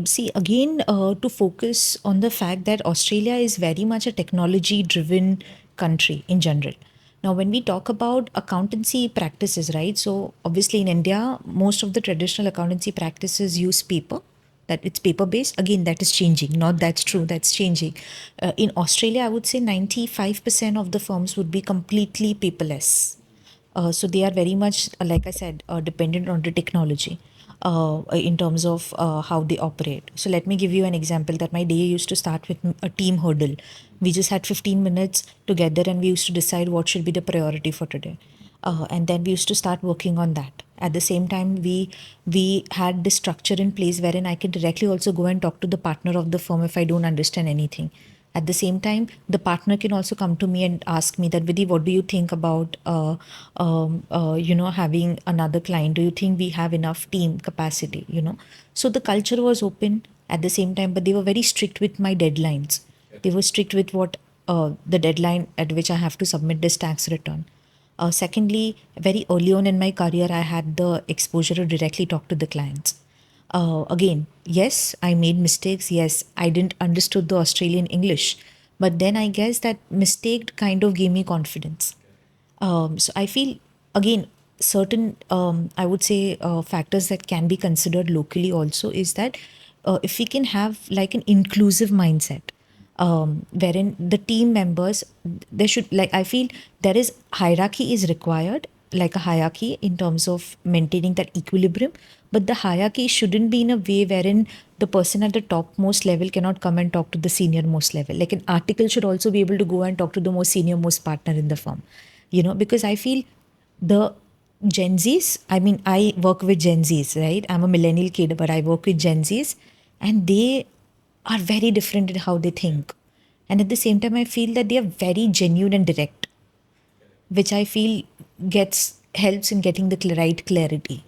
See, again, to focus on the fact that Australia is very much a technology driven country in general. Now, when we talk about accountancy practices, right? So, obviously, in India, most of the traditional accountancy practices use paper, that it's paper based. Again, that is changing. Not that's true, that's changing. In Australia, I would say 95% of the firms would be completely paperless. So they are very much, like I said, dependent on the technology in terms of how they operate. So let me give you an example that my day used to start with a team hurdle. We just had 15 minutes together and we used to decide what should be the priority for today. And then we used to start working on that. At the same time, we had this structure in place wherein I can directly also go and talk to the partner of the firm if I don't understand anything. At the same time, the partner can also come to me and ask me that, Vidhi, what do you think about, having another client? Do you think we have enough team capacity? So the culture was open at the same time, but they were very strict with my deadlines. They were strict with what the deadline at which I have to submit this tax return. Secondly, very early on in my career, I had the exposure to directly talk to the clients. Again, yes, I made mistakes. Yes, I didn't understood the Australian English, but then I guess that mistake kind of gave me confidence. So I feel again certain I would say factors that can be considered locally also is that if we can have like an inclusive mindset wherein the team members, there should, like, I feel there is hierarchy is required, like a hierarchy in terms of maintaining that equilibrium, but the hierarchy shouldn't be in a way wherein the person at the topmost level cannot come and talk to the senior most level. Like an article should also be able to go and talk to the most senior most partner in the firm, because I feel the Gen Zs, I mean, I work with Gen Zs, right? I'm a millennial kid, but I work with Gen Zs, and they are very different in how they think. And at the same time, I feel that they are very genuine and direct, which I feel gets helps in getting the right clarity.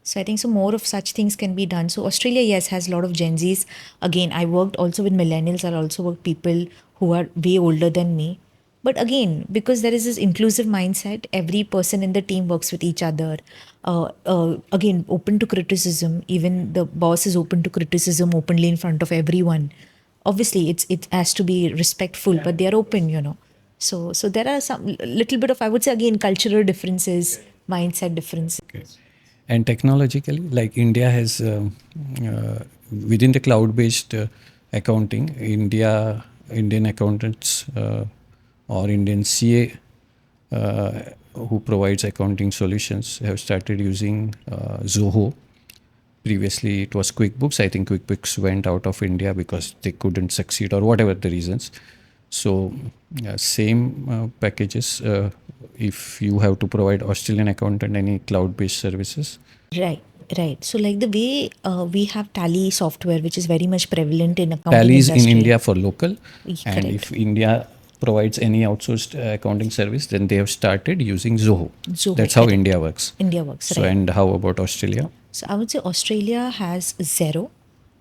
So I think so more of such things can be done. So Australia, yes, has a lot of Gen Zs. Again, I worked also with millennials. I also work people who are way older than me. But again, because there is this inclusive mindset, every person in the team works with each other. Again, open to criticism. Even the boss is open to criticism openly in front of everyone. Obviously, it has to be respectful, but they are open. So there are some little bit of, I would say, again, cultural differences, mindset differences. Okay. And technologically, like India has within the cloud-based accounting, Indian accountants or Indian CA who provides accounting solutions have started using Zoho. Previously, it was QuickBooks. I think QuickBooks went out of India because they couldn't succeed or whatever the reasons. So, same packages. If you have to provide Australian accountant any cloud-based services. Right, right. So like the way we have Tally software, which is very much prevalent in accounting Tally is in industry. India for local, and Correct. if India provides any outsourced accounting service, then they have started using Zoho. Zoho, That's how correct. India works. India works, So, right. and how about Australia? So I would say Australia has Xero.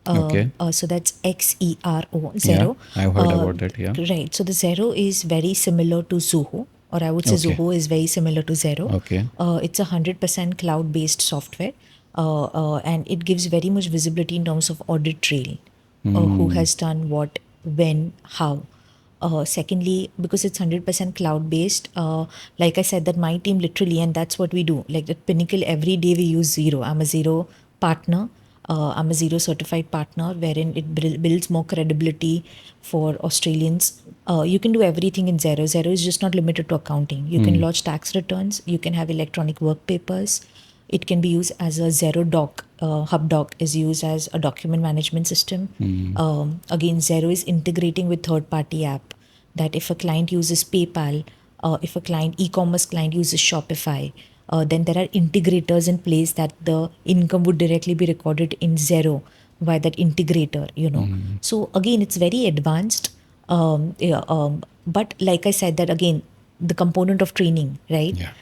Okay. So that's Xero, Yeah, Xero. I've heard about that. Yeah. Right. So the Xero is very similar to Zoho, or I would say Okay. Zoho is very similar to Xero. Okay. It's 100% cloud-based software, and it gives very much visibility in terms of audit trail, who has done what, when, how. Secondly, because it's 100% cloud-based, like I said, that my team literally, and that's what we do. Like at Pinnacle, every day we use Xero. I'm a Xero partner. I'm a Xero certified partner, wherein it builds more credibility for Australians. You can do everything in Xero. Xero is just not limited to accounting. You can lodge tax returns. You can have electronic work papers. It can be used as a Xero doc. HubDoc is used as a document management system. Again, Xero is integrating with third-party app. That if a client uses PayPal, if a e-commerce client uses Shopify, then there are integrators in place that the income would directly be recorded in Xero via that integrator, you know. So again, it's very advanced. But like I said, that again, the component of training, right? Yeah.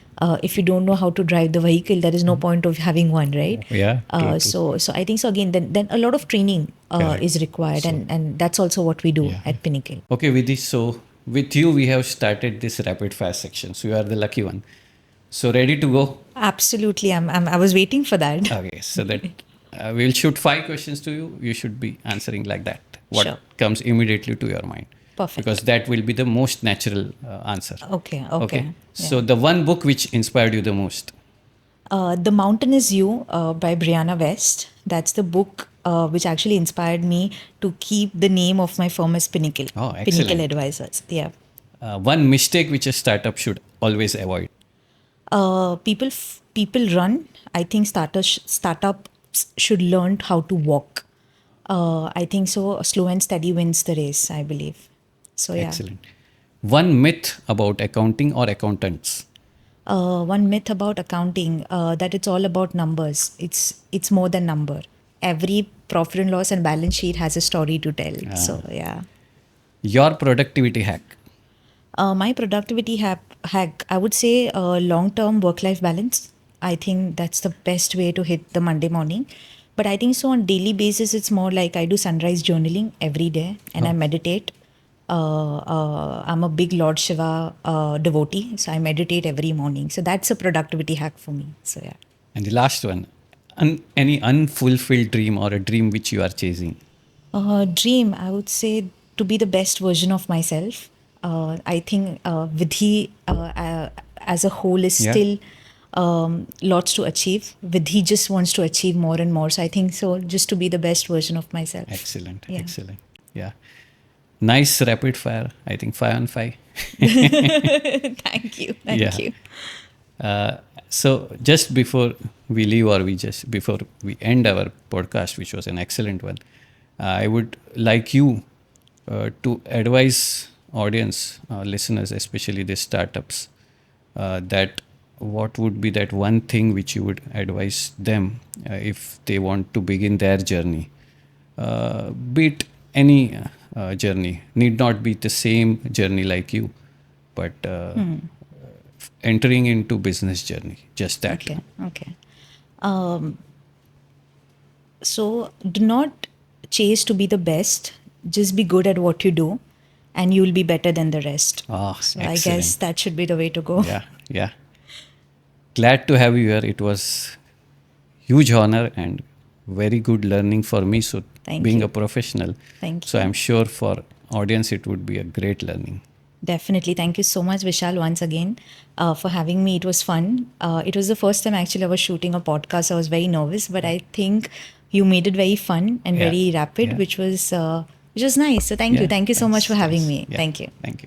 If you don't know how to drive the vehicle, there is no point of having one, right? Yeah, true. So I think so. Again, then a lot of training Correct. is required, and that's also what we do at Pinnacle. Okay, Vidhi, so with you, we have started this rapid fire section. So you are the lucky one. So ready to go? Absolutely, I was waiting for that. Okay, so that we'll shoot 5 questions to you. You should be answering like that. What Sure. comes immediately to your mind. Perfect. Because that will be the most natural answer. Okay. So the one book which inspired you the most. The Mountain Is You by Brianna West. That's the book which actually inspired me to keep the name of my firm as Pinnacle. Oh, Pinnacle excellent. Advisors. Yeah. One mistake which a startup should always avoid. People run. I think startups should learn how to walk. I think so. Slow and steady wins the race, I believe. So yeah. Excellent. One myth about accounting or accountants. One myth about accounting that it's all about numbers. It's more than number. Every profit and loss and balance sheet has a story to tell. So yeah. Your productivity hack. My productivity hack, I would say long-term work-life balance. I think that's the best way to hit the Monday morning. But I think so on daily basis, it's more like I do sunrise journaling every day and I meditate. I'm a big Lord Shiva devotee, so I meditate every morning. So that's a productivity hack for me. So yeah. And the last one. Any unfulfilled dream or a dream which you are chasing. Dream, I would say to be the best version of myself. I think Vidhi as a whole is Yeah. still lots to achieve. Vidhi just wants to achieve more and more. So I think so just to be the best version of myself. Excellent. Yeah. Excellent. Yeah. Nice rapid fire. I think 5 on 5. Thank you. Thank you. So just before we leave or before we end our podcast, which was an excellent one, I would like you to advise audience, listeners, especially the startups, that what would be that one thing which you would advise them if they want to begin their journey, be it any journey, need not be the same journey like you, but entering into business journey, just that. Okay. So do not chase to be the best. Just be good at what you do, and you will be better than the rest. Ah, So excellent. I guess that should be the way to go. Yeah. Glad to have you here. It was huge honor and very good learning for me. So Thank being you. a professional. Thank So you. I'm sure for audience it would be a great learning. Definitely. Thank you so much, Vishal, once again for having me. It was fun. It was the first time actually I was shooting a podcast. I was very nervous, but I think you made it very fun and Yeah. very rapid, Yeah. which was nice. So thank you. Yeah, Thank you so much thanks, for having thanks. me. Yeah, Thank you. Thank you.